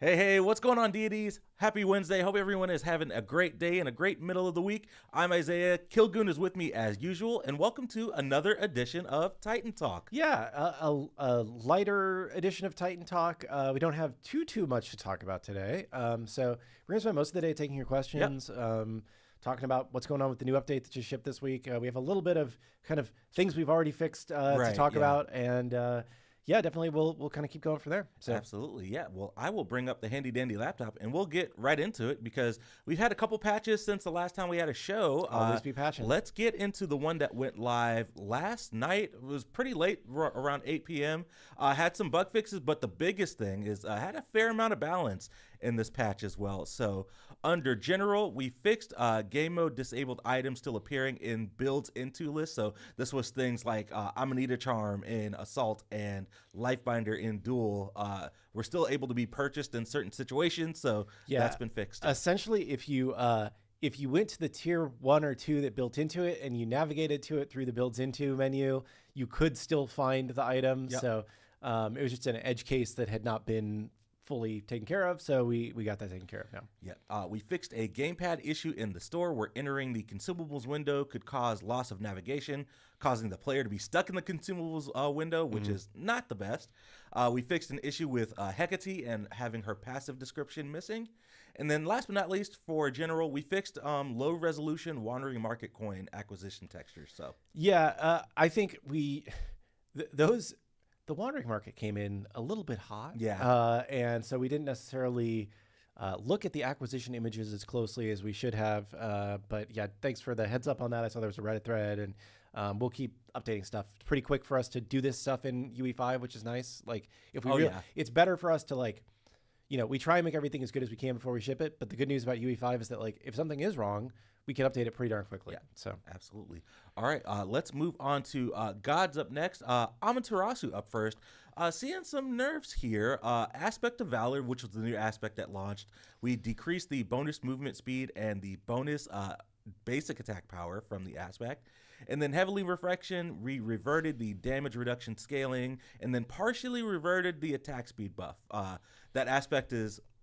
Hey, hey, what's going on, deities? Happy Wednesday. Hope everyone is having a great day and a great middle of the week. I'm Isiah. Killgoon is with me as usual, and welcome to another edition of Titan Talk. Yeah, a lighter edition of Titan Talk. We don't have too much to talk about today. So we're gonna spend most of the day taking your questions, talking about what's going on with the new update that just shipped this week. We have a little bit of kind of things we've already fixed to talk about, and yeah, definitely we'll kind of keep going from there. So Absolutely, yeah. Well, I will bring up the handy dandy laptop and we'll get right into it because we've had a couple patches since the last time we had a show. Always be patching. Let's get into the one that went live last night. It was pretty late, around 8 p.m. Had some bug fixes, but the biggest thing is had a fair amount of balance in this patch as well. So under general, we fixed game mode disabled items still appearing in builds into lists. So this was things like Amanita Charm in Assault and Lifebinder in Duel. We're still able to be purchased in certain situations, so that's been fixed. Essentially, if you went to the tier 1 or 2 that built into it and you navigated to it through the builds into menu, you could still find the item. Yep. So it was just an edge case that had not been fully taken care of, so we got that taken care of now. Yeah, we fixed a gamepad issue in the store where entering the consumables window could cause loss of navigation, causing the player to be stuck in the consumables window, which is not the best. We fixed an issue with Hecate and having her passive description missing. And then last but not least, for general, we fixed low resolution wandering market coin acquisition textures. So yeah, I think the wandering market came in a little bit hot. Yeah. And so we didn't necessarily look at the acquisition images as closely as we should have. But yeah, thanks for the heads up on that. I saw there was a Reddit thread, and we'll keep updating stuff. It's pretty quick for us to do this stuff in UE5, which is nice. Like if we it's better for us to we try and make everything as good as we can before we ship it. But the good news about UE5 is that if something is wrong, we can update it pretty darn quickly. Yeah, so absolutely. All right, let's move on to Gods up next. Amaterasu up first. Seeing some nerfs here. Aspect of Valor, which was the new aspect that launched. We decreased the bonus movement speed and the bonus basic attack power from the aspect. And then Heavenly Reflection, we reverted the damage reduction scaling and then partially reverted the attack speed buff. That aspect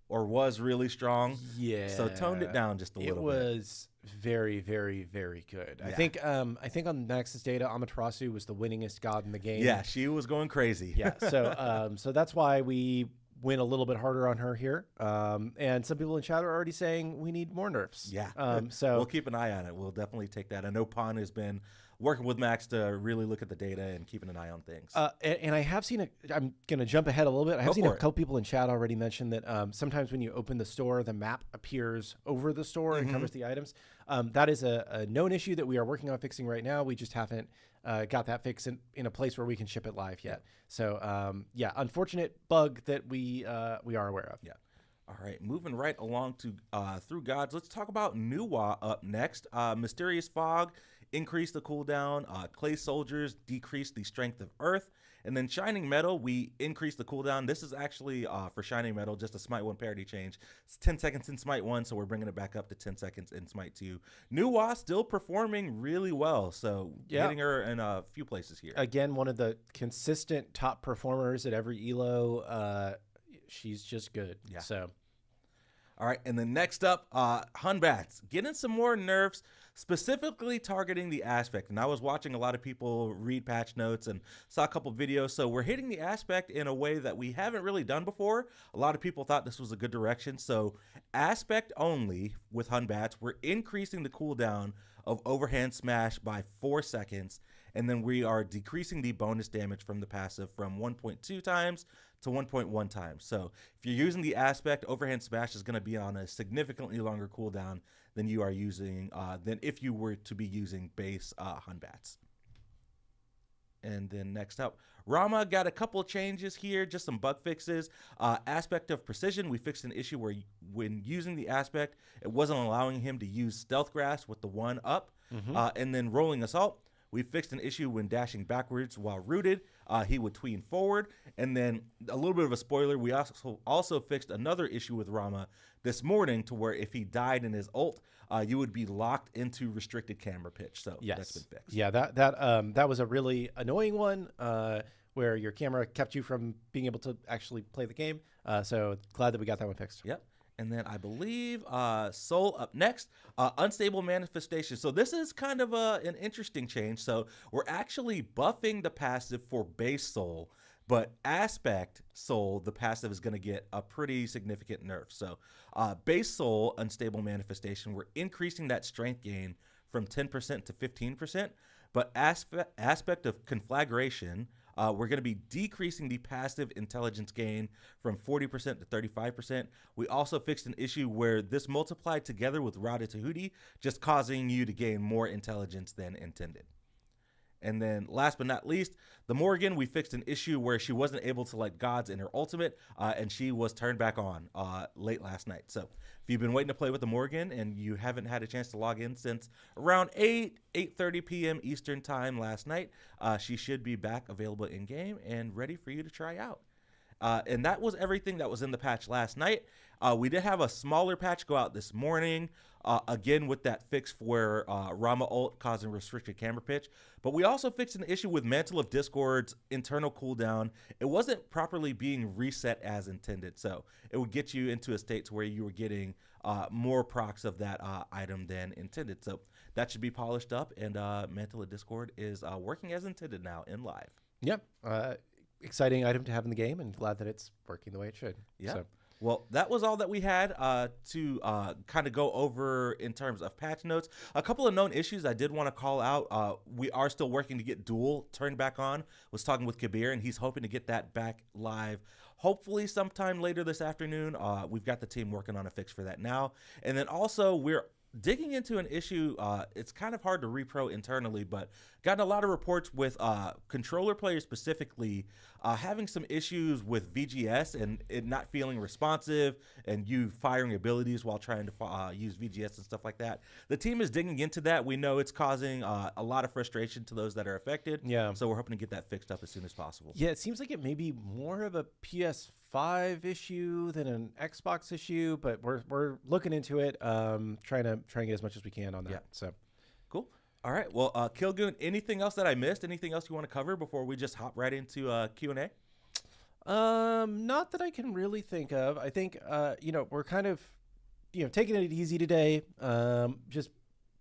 was really strong. Yeah. So toned it down just a little bit. It was very, very, very good. Yeah. I think on Max's data, Amaterasu was the winningest god in the game. Yeah, she was going crazy. Yeah. So that's why we went a little bit harder on her here. And some people in chat are already saying we need more nerfs. Yeah. So we'll keep an eye on it. We'll definitely take that. I know Pon has been working with Max to really look at the data and keeping an eye on things. And I have seen I'm going to jump ahead a little bit. I have seen a couple people in chat already mention that sometimes when you open the store, the map appears over the store and covers the items. That is a known issue that we are working on fixing right now. We just haven't got that fixed in a place where we can ship it live yet. So yeah, unfortunate bug that we are aware of. Yeah. All right, moving right along to through Gods. Let's talk about Nuwa up next. Mysterious Fog increased the cooldown. Clay Soldiers decreased the strength of Earth. And then Shining Metal, we increased the cooldown. This is actually for Shining Metal, just a Smite 1 parity change. It's 10 seconds in Smite 1, so we're bringing it back up to 10 seconds in Smite 2. Nuwa still performing really well, so getting her in a few places here. Again, one of the consistent top performers at every ELO. She's just good. Yeah. So. All right, and then next up, Hunbats, getting some more nerfs, specifically targeting the aspect. And I was watching a lot of people read patch notes and saw a couple videos. So we're hitting the aspect in a way that we haven't really done before. A lot of people thought this was a good direction. So aspect only with Hunbats, we're increasing the cooldown of overhand smash by 4 seconds. And then we are decreasing the bonus damage from the passive from 1.2 times to 1.1 times. So if you're using the aspect, overhand smash is going to be on a significantly longer cooldown than you are using, than if you were to be using base Hunbats. And then next up, Rama got a couple of changes here, just some bug fixes. Aspect of Precision, we fixed an issue where when using the aspect, it wasn't allowing him to use Stealth Grasp with the 1 up. And then Rolling Assault, we fixed an issue when dashing backwards while rooted. He would tween forward. And then a little bit of a spoiler, we also fixed another issue with Rama this morning to where if he died in his ult, you would be locked into restricted camera pitch. So yes, that's been fixed. Yeah, that was a really annoying one where your camera kept you from being able to actually play the game. So glad that we got that one fixed. Yep. And then I believe Soul up next, Unstable Manifestation. So this is kind of an interesting change. So we're actually buffing the passive for base Soul, but Aspect Soul, the passive is going to get a pretty significant nerf. So base Soul, Unstable Manifestation, we're increasing that strength gain from 10% to 15%. But aspect of Conflagration, we're going to be decreasing the passive intelligence gain from 40% to 35%. We also fixed an issue where this multiplied together with Ratatouille, just causing you to gain more intelligence than intended. And then last but not least, the Morgan, we fixed an issue where she wasn't able to light gods in her ultimate, and she was turned back on late last night. So if you've been waiting to play with the Morgan and you haven't had a chance to log in since around 8:30 p.m. Eastern time last night, she should be back available in-game and ready for you to try out. And that was everything that was in the patch last night. We did have a smaller patch go out this morning, again with that fix for Rama ult causing restricted camera pitch. But we also fixed an issue with Mantle of Discord's internal cooldown. It wasn't properly being reset as intended, so it would get you into a state to where you were getting more procs of that item than intended. So that should be polished up, and Mantle of Discord is working as intended now in live. Yep. Exciting item to have in the game, and glad that it's working the way it should. Yeah. So. Well, that was all that we had to kind of go over in terms of patch notes. A couple of known issues I did want to call out. We are still working to get Duel turned back on. Was talking with Kabir, and he's hoping to get that back live hopefully sometime later this afternoon. We've got the team working on a fix for that now. And then also we're digging into an issue. It's kind of hard to repro internally, but gotten a lot of reports with controller players specifically having some issues with VGS and it not feeling responsive and you firing abilities while trying to use VGS and stuff like that. The team is digging into that. We know it's causing a lot of frustration to those that are affected. Yeah. So we're hoping to get that fixed up as soon as possible. Yeah, it seems like it may be more of a PS5 issue than an Xbox issue, but we're looking into it, trying to get as much as we can on that. Yeah. So cool. All right. Well, Killgoon, anything else that I missed? Anything else you want to cover before we just hop right into Q&A? Not that I can really think of. I think we're kind of taking it easy today. Just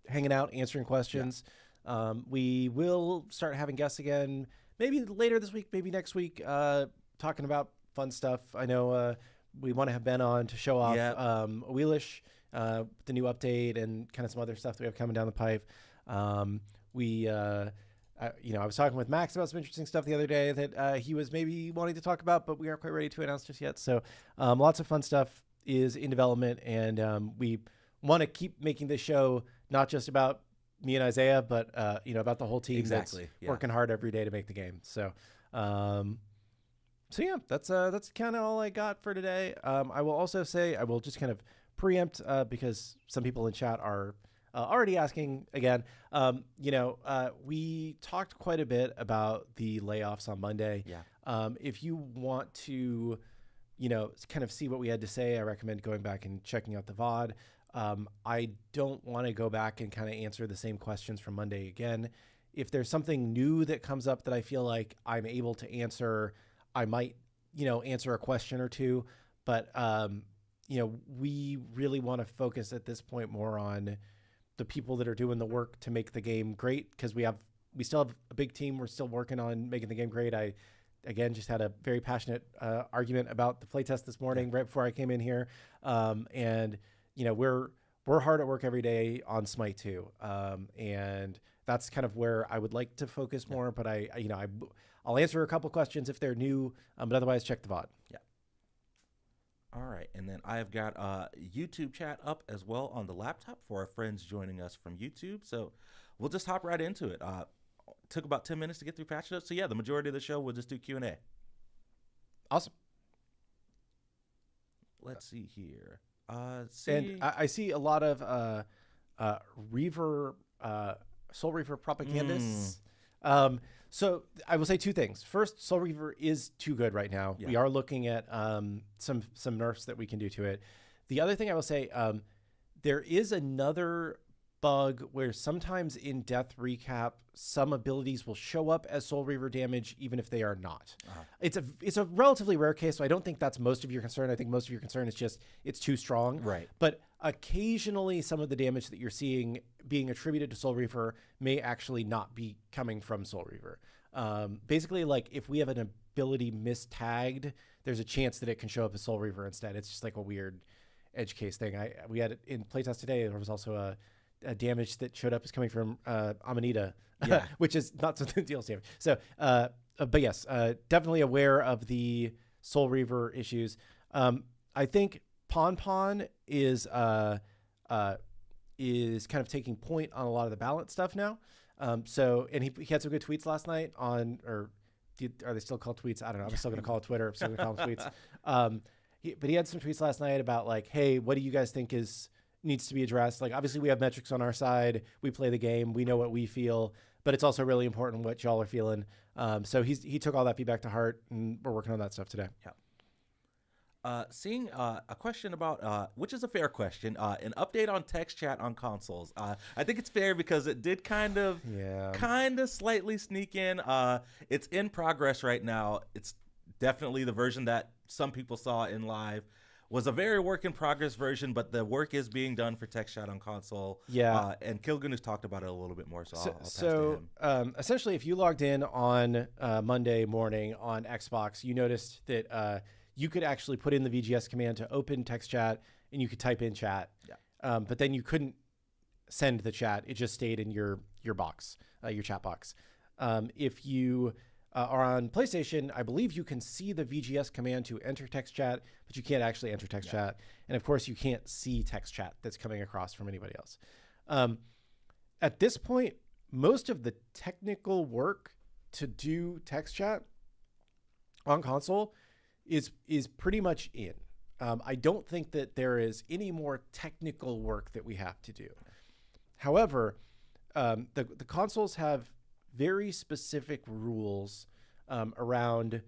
hanging out, answering questions. Yeah. We will start having guests again, maybe later this week, maybe next week, talking about fun stuff. I know we want to have Ben on to show off Wheelish, the new update, and kind of some other stuff that we have coming down the pipe. I was talking with Max about some interesting stuff the other day that he was maybe wanting to talk about, but we aren't quite ready to announce just yet. So lots of fun stuff is in development, and we want to keep making this show not just about me and Isiah, but about the whole team that's working hard every day to make the game. So yeah, that's kind of all I got for today. I will also say I will just kind of preempt because some people in chat are already asking again. We talked quite a bit about the layoffs on Monday. Yeah. If you want to, kind of see what we had to say, I recommend going back and checking out the VOD. I don't want to go back and kind of answer the same questions from Monday again. If there's something new that comes up that I feel like I'm able to answer, I might, answer a question or two. But, we really want to focus at this point more on the people that are doing the work to make the game great, because we still have a big team. We're still working on making the game great. I, again, just had a very passionate argument about the playtest this morning right before I came in here. And, we're hard at work every day on SMITE too. And that's kind of where I would like to focus more, but I'll answer a couple questions if they're new, but otherwise check the VOD. Yeah. All right, and then I've got YouTube chat up as well on the laptop for our friends joining us from YouTube. So we'll just hop right into it. Took about 10 minutes to get through patch notes. So yeah, the majority of the show we'll just do Q&A. Awesome. Let's see here. And I see a lot of Reaver, Soul Reaver propagandists. So I will say two things. First, Soul Reaver is too good right now. Yeah. We are looking at some nerfs that we can do to it. The other thing I will say, there is another bug where sometimes in Death Recap, some abilities will show up as Soul Reaver damage, even if they are not. It's a relatively rare case, so I don't think that's most of your concern. I think most of your concern is just it's too strong. Right. But occasionally some of the damage that you're seeing being attributed to Soul Reaver may actually not be coming from Soul Reaver. Basically, like if we have an ability mistagged, there's a chance that it can show up as Soul Reaver instead. It's just like a weird edge case thing. We had it in playtest today. There was also a damage that showed up as coming from Amanita, which is not something that deals damage. So, but yes, definitely aware of the Soul Reaver issues. I think Pon is kind of taking point on a lot of the balance stuff now. So, and he had some good tweets last night on, or are they still called tweets? I don't know. I'm still going to call it Twitter. I'm still going to call them tweets. But he had some tweets last night about like, hey, what do you guys think needs to be addressed? Like, obviously we have metrics on our side. We play the game. We know what we feel, but it's also really important what y'all are feeling. So he took all that feedback to heart, and we're working on that stuff today. Yeah. Seeing a question about, which is a fair question, an update on text chat on consoles. I think it's fair because it did kind of slightly sneak in. It's in progress right now. It's definitely the version that some people saw in live was a very work in progress version, but the work is being done for text chat on console. Yeah. And Killgoon has talked about it a little bit more, so I'll pass to him. Essentially, if you logged in on Monday morning on Xbox, you noticed that you could actually put in the VGS command to open text chat, and you could type in chat. Yeah. But then you couldn't send the chat. It just stayed in your box, your chat box. If you are on PlayStation, I believe you can see the VGS command to enter text chat, but you can't actually enter text chat. And of course, you can't see text chat that's coming across from anybody else. At this point, most of the technical work to do text chat on console is pretty much in. I don't think that there is any more technical work that we have to do. However, the consoles have very specific rules around,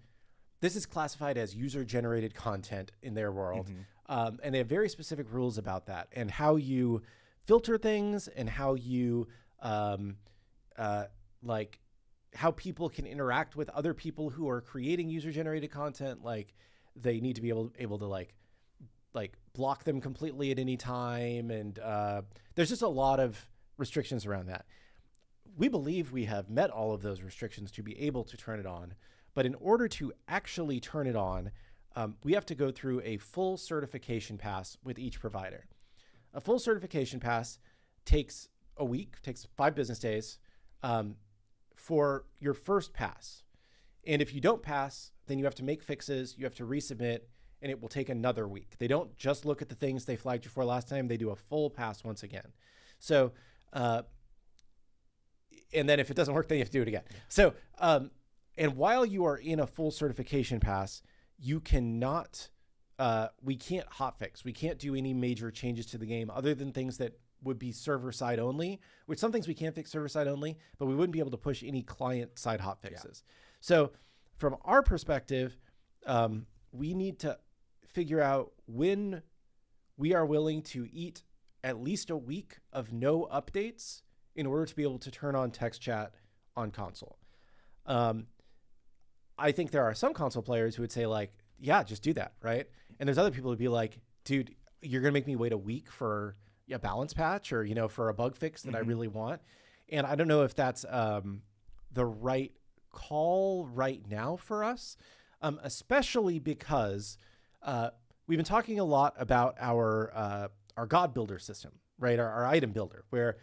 this is classified as user-generated content in their world. And they have very specific rules about that and how you filter things and how you, like how people can interact with other people who are creating user-generated content. Like they need to be able to like block them completely at any time. And there's just a lot of restrictions around that. We believe we have met all of those restrictions to be able to turn it on. But in order to actually turn it on, we have to go through a full certification pass with each provider. A full certification pass takes a week, takes 5 business days for your first pass. And if you don't pass, then you have to make fixes, you have to resubmit, and it will take another week. They don't just look at the things they flagged you for last time, they do a full pass once again. So, and then if it doesn't work, then you have to do it again. So, and while you are in a full certification pass, you cannot, we can't hotfix. We can't do any major changes to the game other than things that would be server side only, which some things we can fix server side only, but we wouldn't be able to push any client side hotfixes. So from our perspective, we need to figure out when we are willing to eat at least a week of no updates in order to be able to turn on text chat on console. I think there are some console players who would say like, yeah, just do that, right? And there's other people who'd be like, dude, you're gonna make me wait a week for a balance patch or, you know, for a bug fix that I really want. And I don't know if that's the right call right now for us, especially because we've been talking a lot about our God builder system, right? Our item builder, where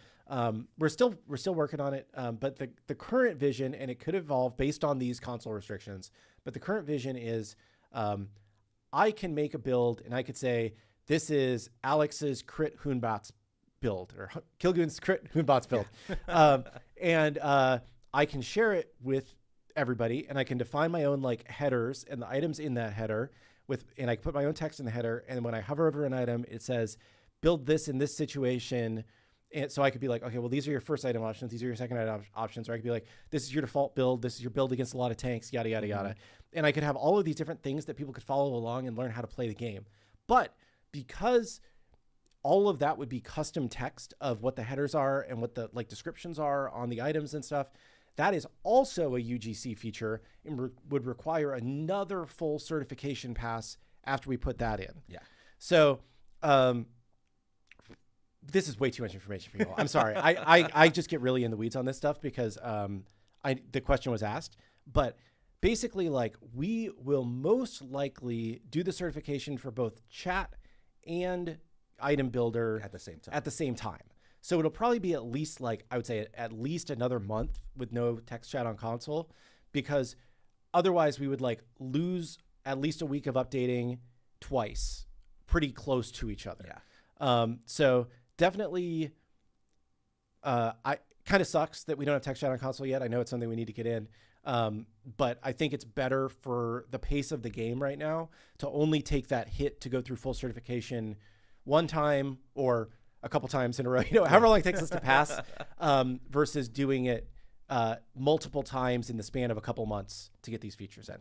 we're still working on it. But the current vision, and it could evolve based on these console restrictions, but the current vision is I can make a build and I could say, this is Alex's crit Hoonbots build or Killgoon's crit Hoonbots build. And I can share it with everybody and I can define my own like headers and the items in that header and I can put my own text in the header. And when I hover over an item, it says, build this in this situation. And so I could be like, okay, well, these are your first item options. These are your second item options. Or I could be like, this is your default build. This is your build against a lot of tanks, yada, yada, yada. And I could have all of these different things that people could follow along and learn how to play the game. But because all of that would be custom text of what the headers are and what the like descriptions are on the items and stuff. That is also a UGC feature and would require another full certification pass after we put that in. Yeah. So this is way too much information for you all. I'm sorry. I just get really in the weeds on this stuff because the question was asked. But basically, like, we will most likely do the certification for both chat and item builder At the same time. At the same time. So it'll probably be at least, like, I would say at least another month with no text chat on console, because otherwise we would like lose at least a week of updating twice, pretty close to each other. Yeah. So definitely, I kind of sucks that we don't have text chat on console yet. I know it's something we need to get in. But I think it's better for the pace of the game right now to only take that hit to go through full certification one time or a couple times in a row, however long it takes us to pass, versus doing it multiple times in the span of a couple months to get these features in.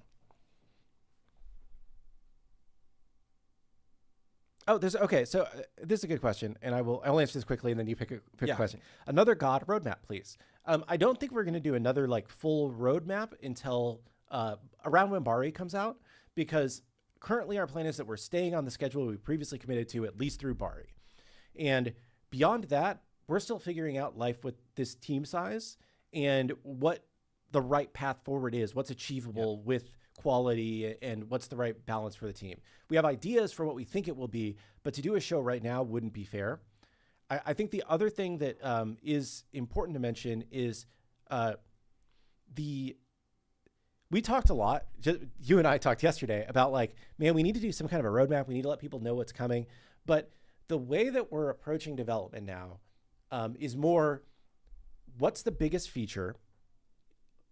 Oh, okay. So this is a good question, and I'll answer this quickly, and then you pick a question. Another God roadmap, please. I don't think we're going to do another like full roadmap until around when Bari comes out, because currently our plan is that we're staying on the schedule we previously committed to at least through Bari, and beyond that, we're still figuring out life with this team size and what the right path forward is, what's achievable with quality, and what's the right balance for the team. We have ideas for what we think it will be, but to do a show right now wouldn't be fair. I think the other thing that is important to mention is we talked a lot, you and I talked yesterday about like, man, we need to do some kind of a roadmap. We need to let people know what's coming. But the way that we're approaching development now is more, what's the biggest feature?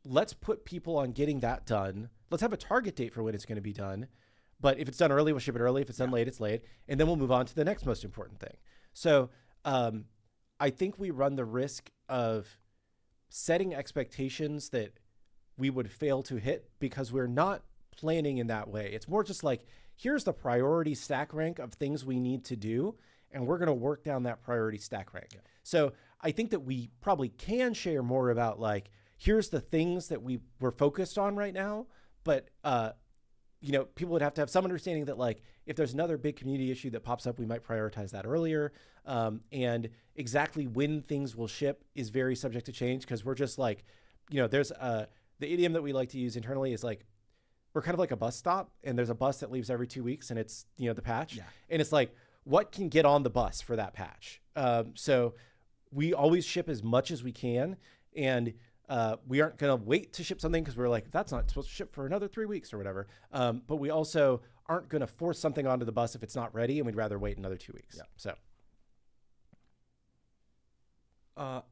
Let's put people on getting that done. Let's have a target date for when it's going to be done. But if it's done early, we'll ship it early. If it's done late, it's late. And then we'll move on to the next most important thing. So I think we run the risk of setting expectations that we would fail to hit because we're not planning in that way. It's more just like, here's the priority stack rank of things we need to do, and we're going to work down that priority stack rank. Yeah. So I think that we probably can share more about like, here's the things that we're focused on right now. But, people would have to have some understanding that like, if there's another big community issue that pops up, we might prioritize that earlier. And exactly when things will ship is very subject to change, because we're just like, there's the idiom that we like to use internally is like, we're kind of like a bus stop, and there's a bus that leaves every 2 weeks, and it's, the patch. Yeah. And it's like, what can get on the bus for that patch? So we always ship as much as we can. And we aren't going to wait to ship something because we're like, that's not supposed to ship for another 3 weeks or whatever. But we also aren't going to force something onto the bus if it's not ready, and we'd rather wait another 2 weeks. Yeah. So.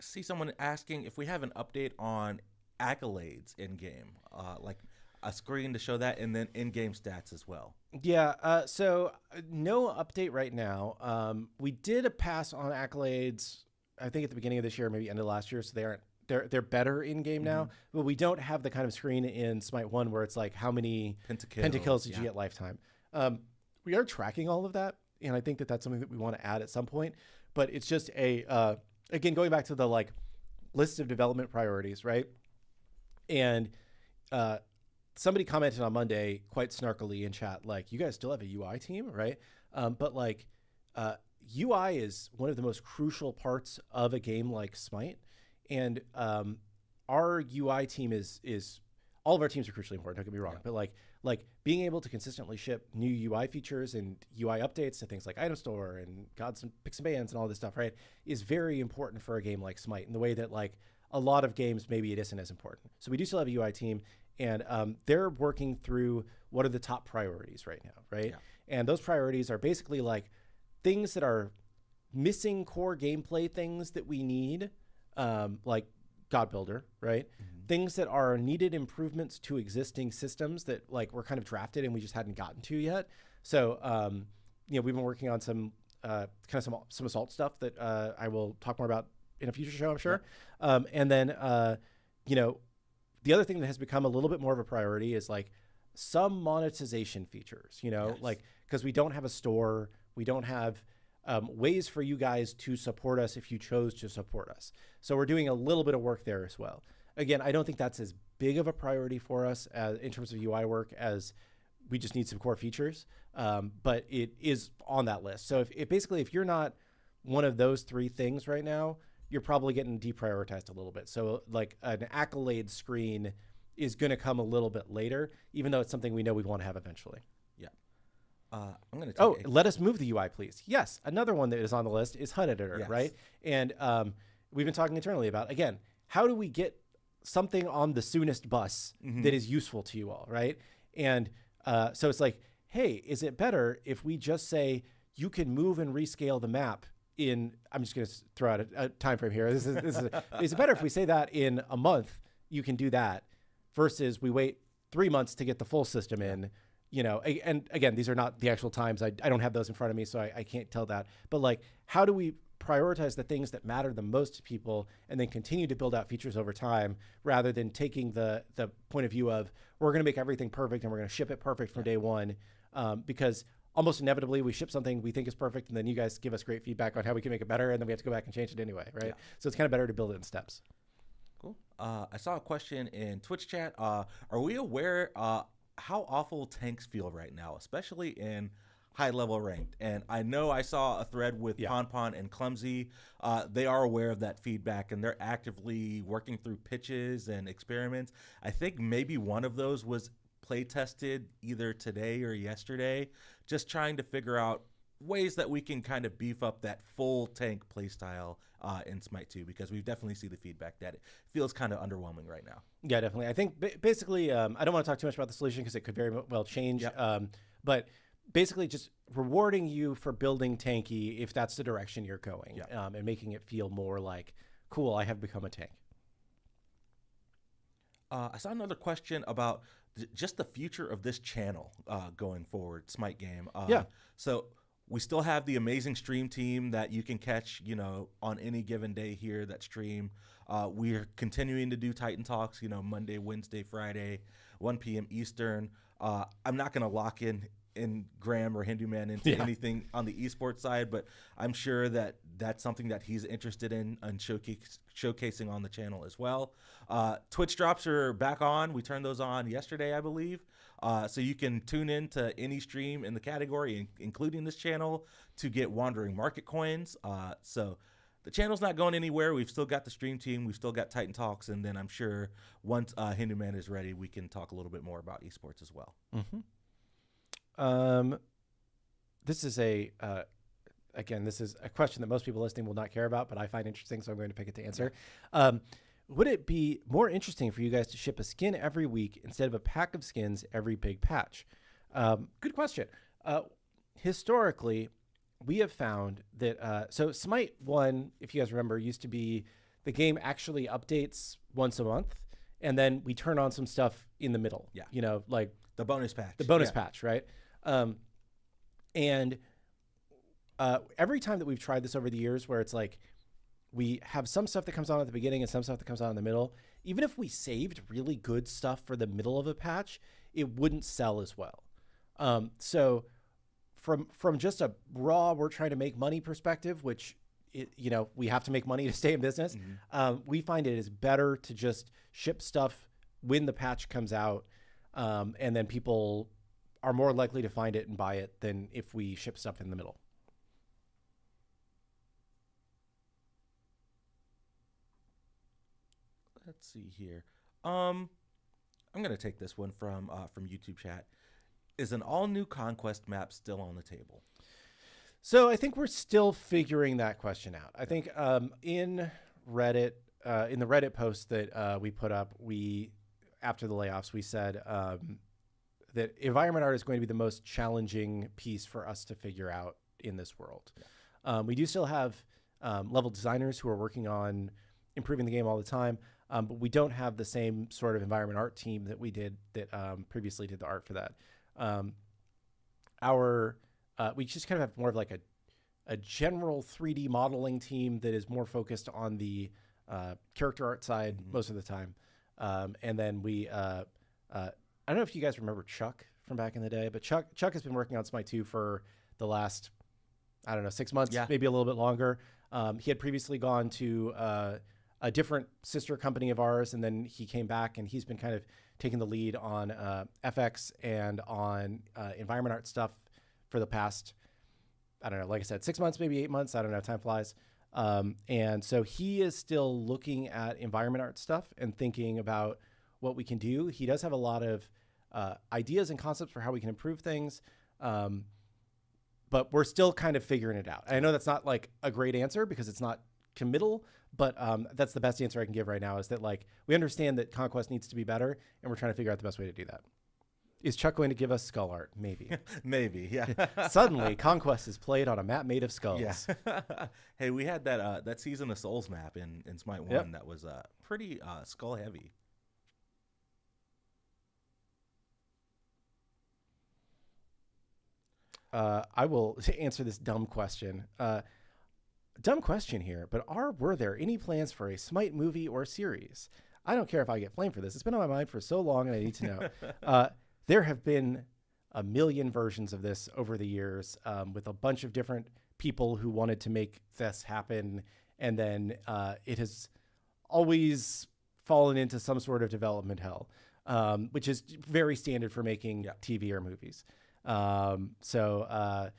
See someone asking if we have an update on accolades in game, like a screen to show that, and then in-game stats as well. Yeah. So no update right now. We did a pass on accolades, I think at the beginning of this year, maybe end of last year. So they're better in game now, but we don't have the kind of screen in SMITE 1 where it's like, how many pentakills did you get lifetime? We are tracking all of that, and I think that that's something that we want to add at some point. But it's just again, going back to the like list of development priorities, right? And somebody commented on Monday quite snarkily in chat, like, you guys still have a UI team, right? But like UI is one of the most crucial parts of a game like SMITE. And our UI team is all of our teams are crucially important, don't get me wrong. But like being able to consistently ship new UI features and UI updates to things like Item Store and Gods and Picks and Bans and all this stuff, right, is very important for a game like SMITE in the way that like a lot of games, maybe it isn't as important. So we do still have a UI team, and they're working through what are the top priorities right now, right? Yeah. And those priorities are basically like things that are missing core gameplay things that we need, like God Builder, right? Things that are needed improvements to existing systems that like were kind of drafted and we just hadn't gotten to yet. So, we've been working on some some assault stuff that I will talk more about in a future show, I'm sure. Yeah. And then, the other thing that has become a little bit more of a priority is like some monetization features, yes. Like, because we don't have a store, we don't have ways for you guys to support us if you chose to support us. So we're doing a little bit of work there as well. Again, I don't think that's as big of a priority for us in terms of UI work as we just need some core features, but it is on that list. So if basically, if you're not one of those three things right now, you're probably getting deprioritized a little bit. So like an accolade screen is going to come a little bit later, even though it's something we know we want to have eventually. Yeah. I'm going to let us move the UI, please. Yes. Another one that is on the list is HUD editor, Yes. right? And we've been talking internally about, again, how do we get something on the soonest bus that is useful to you all, right? And so it's like, hey, is it better if we just say you can move and rescale the map in, I'm just going to throw out a time frame here. Is it better if we say that in a month, you can do that versus we wait 3 months to get the full system in, you know, and again, these are not the actual times. I don't have those in front of me, so I can't tell that. But like, how do we prioritize the things that matter the most to people and then continue to build out features over time rather than taking the point of view of we're going to make everything perfect and we're going to ship it perfect from day one, because almost inevitably we ship something we think is perfect and then you guys give us great feedback on how we can make it better and then we have to go back and change it anyway, right? Yeah. So it's kind of better to build it in steps. Cool. I saw a question in Twitch chat. Are we aware how awful tanks feel right now, especially in high level ranked? And I know I saw a thread with Pon and Clumsy. They are aware of that feedback and they're actively working through pitches and experiments. I think maybe one of those was play tested either today or yesterday, just trying to figure out ways that we can kind of beef up that full tank playstyle in Smite 2, because we definitely see the feedback that it feels kind of underwhelming right now. Yeah, definitely. I think basically, I don't want to talk too much about the solution because it could very well change. Yep. But basically just rewarding you for building tanky if that's the direction you're going, and making it feel more like, cool, I have become a tank. I saw another question about just the future of this channel going forward, Smite game. So we still have the amazing stream team that you can catch, you know, on any given day here that stream. We're continuing to do Titan Talks, you know, Monday, Wednesday, Friday, 1 p.m. Eastern. I'm not going to lock in Graham or Hindu Man into anything on the esports side, but I'm sure that that's something that he's interested in and showcasing on the channel as well. Twitch drops are back on. We turned those on yesterday, I believe. So you can tune in to any stream in the category, including this channel, to get Wandering Market coins. So the channel's not going anywhere. We've still got the stream team. We've still got Titan Talks. And then I'm sure once Hindu Man is ready, we can talk a little bit more about esports as well. This is again, this is a question that most people listening will not care about, but I find interesting, so I'm going to pick it to answer. Would it be more interesting for you guys to ship a skin every week instead of a pack of skins every big patch? Good question. Historically, we have found that, so Smite 1, if you guys remember, used to be the game actually updates once a month, and then we turn on some stuff in the middle. Yeah. You know, like the bonus patch. The bonus patch, right? And every time that we've tried this over the years where it's like we have some stuff that comes on at the beginning and some stuff that comes on in the middle, even if we saved really good stuff for the middle of a patch, it wouldn't sell as well. So from just a raw, we're trying to make money perspective, which, you know, we have to make money to stay in business. We find it is better to just ship stuff when the patch comes out, and then people are more likely to find it and buy it than if we ship stuff in the middle. Let's see here. I'm gonna take this one from YouTube chat. Is an all new Conquest map still on the table? So I think we're still figuring that question out. I think in Reddit, in the Reddit post that we put up, after the layoffs, we said that environment art is going to be the most challenging piece for us to figure out in this world. We do still have level designers who are working on improving the game all the time, but we don't have the same sort of environment art team that we did that previously did the art for that. We just kind of have more of like a general 3D modeling team that is more focused on the character art side most of the time. And then we, I don't know if you guys remember Chuck from back in the day, but Chuck has been working on Smite 2 for the last I don't know, 6 months, Yeah. maybe a little bit longer. He had previously gone to a different sister company of ours, and then he came back, and he's been kind of taking the lead on FX and on environment art stuff for the past, I don't know, like I said, 6 months, maybe 8 months. I don't know, time flies. And so he is still looking at environment art stuff and thinking about what we can do. He does have a lot of ideas and concepts for how we can improve things. But we're still kind of figuring it out. I know that's not like a great answer because it's not committal, but that's the best answer I can give right now, is that like we understand that Conquest needs to be better, and we're trying to figure out the best way to do that. Is Chuck going to give us skull art? Maybe. Maybe, yeah. Suddenly, Conquest is played on a map made of skulls. Yeah. Hey, we had that Season of Souls map in Smite 1 that was pretty skull heavy. I will answer this dumb question. Dumb question here, but were there any plans for a Smite movie or series? I don't care if I get flamed for this. It's been on my mind for so long, and I need to know. There have been a million versions of this over the years, with a bunch of different people who wanted to make this happen, and then it has always fallen into some sort of development hell, which is very standard for making TV or movies. So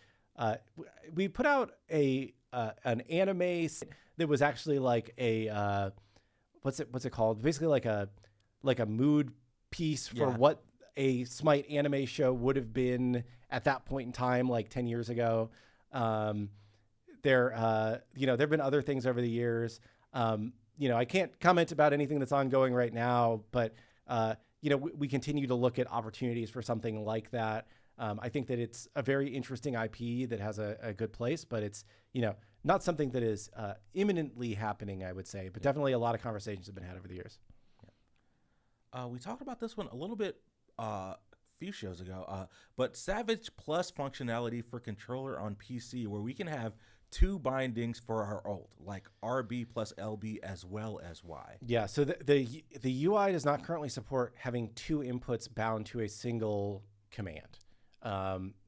we put out an anime that was actually like a what's it called? Basically like a mood piece for what a Smite anime show would have been at that point in time, like 10 years ago. There've been other things over the years. I can't comment about anything that's ongoing right now, but we continue to look at opportunities for something like that. I think that it's a very interesting IP that has a good place, but it's, not something that is imminently happening, I would say, but definitely a lot of conversations have been had over the years. We talked about this one a little bit a few shows ago, but Savage Plus functionality for controller on PC, where we can have two bindings for our ult, like RB plus LB as well as Y. Yeah, so the UI does not currently support having two inputs bound to a single command.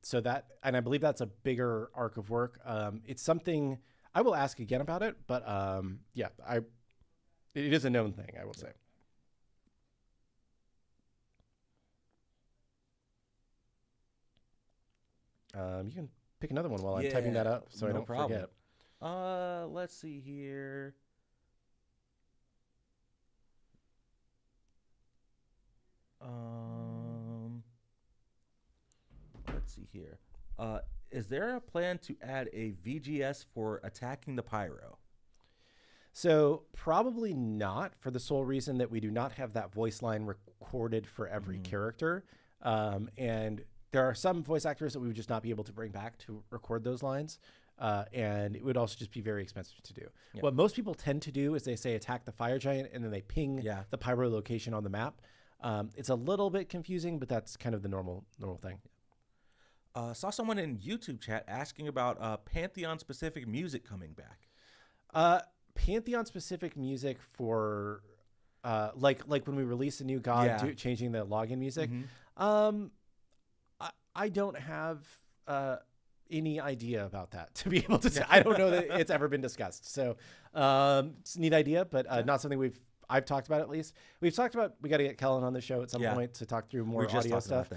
So that, and I believe that's a bigger arc of work. It's something I will ask again about it, but it is a known thing, I will say. You can pick another one while I'm typing that up so I don't forget. Let's see here. Let's see here. Is there a plan to add a VGS for attacking the pyro? So probably not, for the sole reason that we do not have that voice line recorded for every character. And there are some voice actors that we would just not be able to bring back to record those lines. And it would also just be very expensive to do. Yeah. What most people tend to do is they say attack the fire giant, and then they ping the pyro location on the map. It's a little bit confusing, but that's kind of the normal thing. Saw someone in YouTube chat asking about Pantheon-specific music coming back. Pantheon-specific music for like when we release a new god, changing the login music. I don't have any idea about that, to be able to say. I don't know that it's ever been discussed. So it's a neat idea, but not something I've talked about. At least we've talked about, we got to get Kellen on the show at some point to talk through more audio stuff.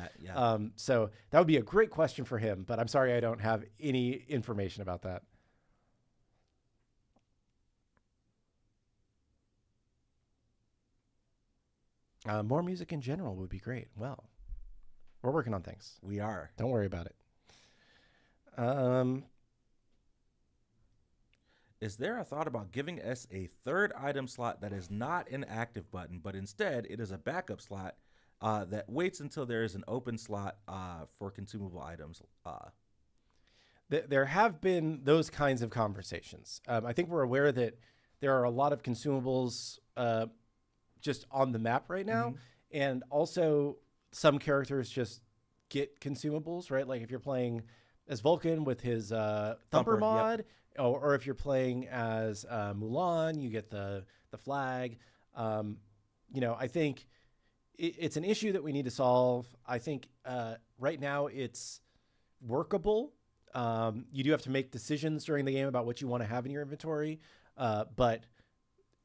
So that would be a great question for him, but I'm sorry I don't have any information about that. More music in general would be great. Well, we're working on things. We are. Don't worry about it. Is there a thought about giving us a third item slot that is not an active button, but instead it is a backup slot that waits until there is an open slot for consumable items? There have been those kinds of conversations. I think we're aware that there are a lot of consumables just on the map right now. And also some characters just get consumables, right? Like if you're playing as Vulcan with his Thumper mod, or if you're playing as Mulan, you get the flag. I think it's an issue that we need to solve. I think right now it's workable. You do have to make decisions during the game about what you want to have in your inventory. But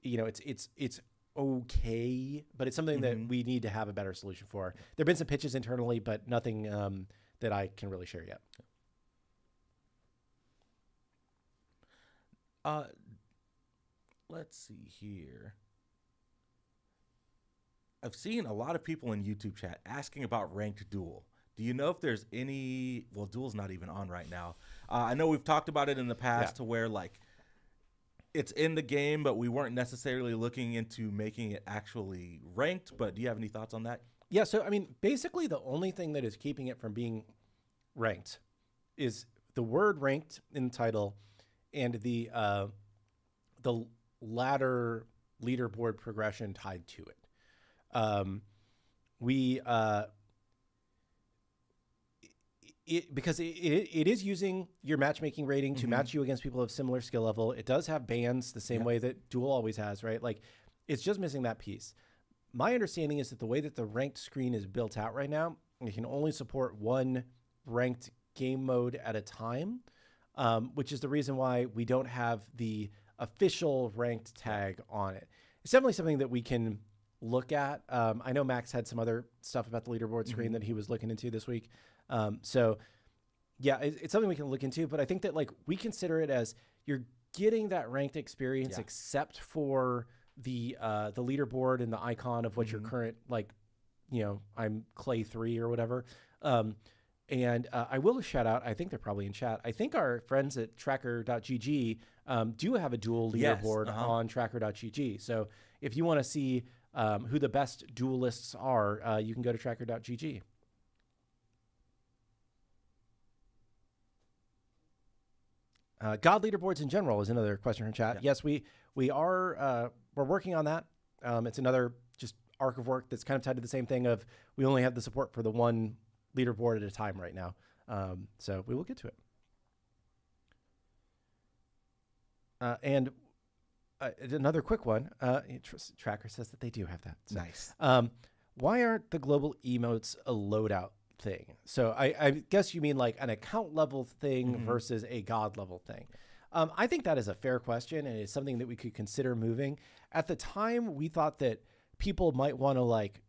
you know, it's okay, but it's something that we need to have a better solution for. There've been some pitches internally, but nothing that I can really share yet. Let's see here. I've seen a lot of people in YouTube chat asking about ranked duel. Do you know if there's any? Well, duel's not even on right now. I know we've talked about it in the past to where like it's in the game, but we weren't necessarily looking into making it actually ranked. But do you have any thoughts on that? Yeah, so I mean, basically the only thing that is keeping it from being ranked is the word ranked in the title and the ladder leaderboard progression tied to it. Because it is using your matchmaking rating to match you against people of similar skill level. It does have bans the same way that duel always has, right? Like, it's just missing that piece. My understanding is that the way that the ranked screen is built out right now, it can only support one ranked game mode at a time, which is the reason why we don't have the official ranked tag on it. It's definitely something that we can look at. I know Max had some other stuff about the leaderboard screen that he was looking into this week. So yeah, it's something we can look into, but I think that like we consider it as you're getting that ranked experience except for the leaderboard and the icon of what your current, like, you know, I'm Clay 3 or whatever. And I will shout out, I think they're probably in chat. I think our friends at tracker.gg do have a duel leaderboard on tracker.gg. So if you want to see who the best duelists are, you can go to tracker.gg. God leaderboards in general is another question from chat. Yes, we are we're working on that. It's another just arc of work that's kind of tied to the same thing of we only have the support for the one leaderboard at a time right now. So we will get to it. And another quick one. Tracker says that they do have that. So, nice. Why aren't the global emotes a loadout thing? So I guess you mean like an account level thing versus a god level thing. I think that is a fair question, and it's something that we could consider moving. At the time, we thought that people might want to like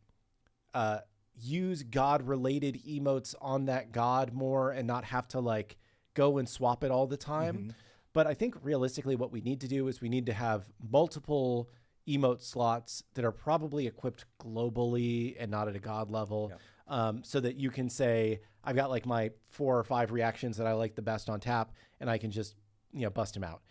use god related emotes on that god more and not have to like go and swap it all the time. But I think realistically what we need to do is we need to have multiple emote slots that are probably equipped globally and not at a god level. So that you can say, I've got like my 4 or 5 reactions that I like the best on tap, and I can just, you know, bust them out.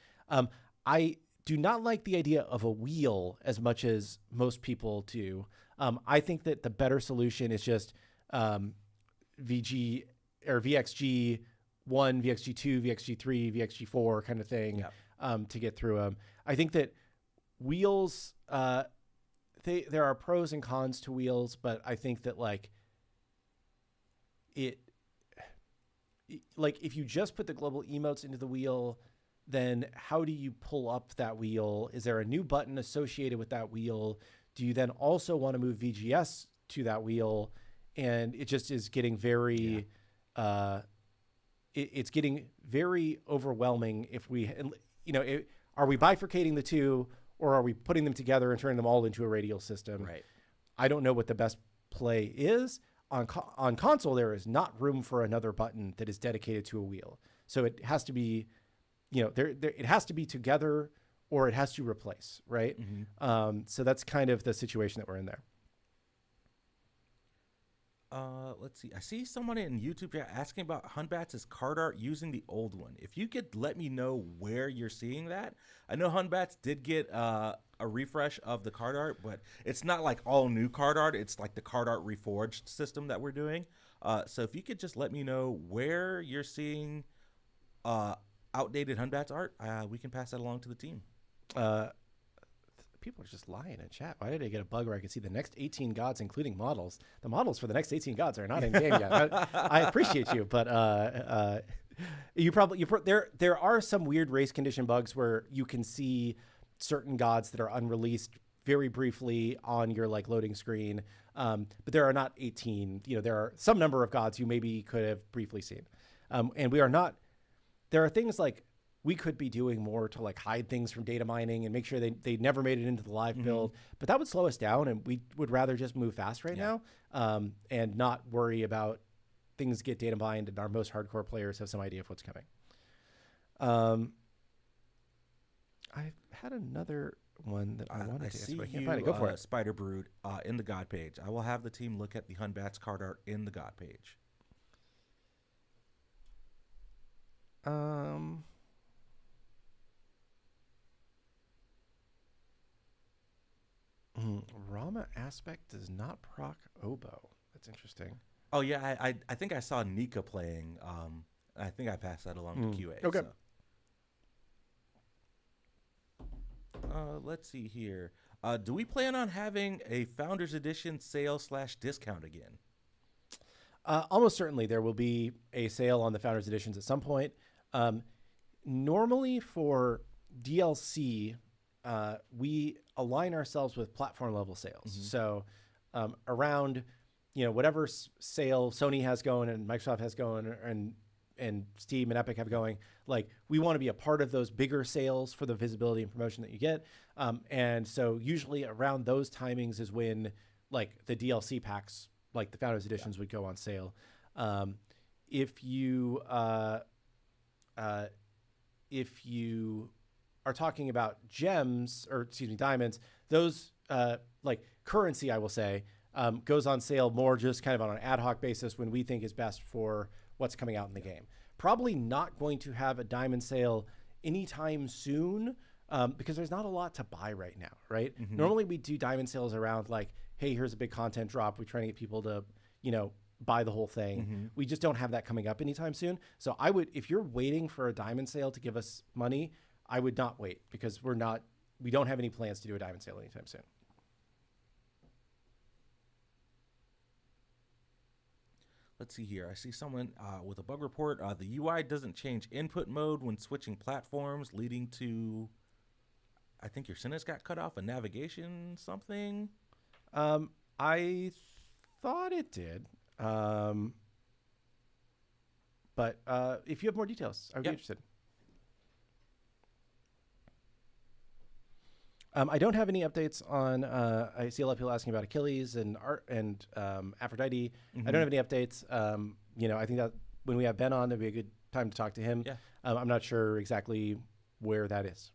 I do not like the idea of a wheel as much as most people do. I think that the better solution is just VG or VXG1, VXG2, VXG3, VXG4 kind of thing to get through them. I think that wheels, there are pros and cons to wheels, but I think that like if you just put the global emotes into the wheel, then how do you pull up that wheel? Is there a new button associated with that wheel? Do you then also want to move VGS to that wheel? And it just is getting very, it's getting very overwhelming if we, you know, are we bifurcating the two, or are we putting them together and turning them all into a radial system? Right. I don't know what the best play is. On console, there is not room for another button that is dedicated to a wheel. So it has to be, you know, it has to be together, or it has to replace, right? So that's kind of the situation that we're in there. Let's see. I see someone in YouTube chat asking about Hunbats' card art using the old one. If you could let me know where you're seeing that. I know Hunbats did get a refresh of the card art, but it's not like all new card art. It's like the card art reforged system that we're doing. So if you could just let me know where you're seeing outdated Hunbats art, we can pass that along to the team. People are just lying in chat. Why did I get a bug where I can see the next 18 gods, including models? The models for the next 18 gods are not in game yet. I appreciate you, but there are some weird race condition bugs where you can see certain gods that are unreleased very briefly on your like loading screen, but there are not 18. You know, there are some number of gods you maybe could have briefly seen, and we are not there are things like we could be doing more to like hide things from data mining and make sure they never made it into the live build, but that would slow us down, and we would rather just move fast right now, and not worry about things get data mined and our most hardcore players have some idea of what's coming. I had another one that I wanted to answer, but I can't find it. Go for it. Spider Brood, in the God page. I will have the team look at the Hunbats card art in the God page. Rama aspect does not proc oboe. That's interesting. Oh yeah, I think I saw Nika playing. I think I passed that along to QA. Okay. So. Let's see here. Do we plan on having a Founders Edition sale / discount again? Almost certainly there will be a sale on the Founders Editions at some point. Normally for DLC, we align ourselves with platform level sales. So around, whatever sale Sony has going and Microsoft has going and Steam and Epic have going, like we want to be a part of those bigger sales for the visibility and promotion that you get. And so usually around those timings is when like the DLC packs, like the Founders Editions would go on sale. If you are talking about gems or diamonds, those like currency, I will say, goes on sale more just kind of on an ad hoc basis when we think is best for what's coming out in the game. Probably not going to have a diamond sale anytime soon because there's not a lot to buy right now, right? Normally we do diamond sales around like, hey, here's a big content drop. We're trying to get people to, buy the whole thing. We just don't have that coming up anytime soon. So I would, if you're waiting for a diamond sale to give us money, I would not wait because we don't have any plans to do a diamond sale anytime soon. Let's see here. I see someone with a bug report. The UI doesn't change input mode when switching platforms, leading to, I think your sentence got cut off, a navigation something. I thought it did. But if you have more details, I would be interested. I don't have any updates on. I see a lot of people asking about Achilles and Aphrodite. I don't have any updates. I think that when we have Ben on, it'd be a good time to talk to him. Yeah. I'm not sure exactly where that is.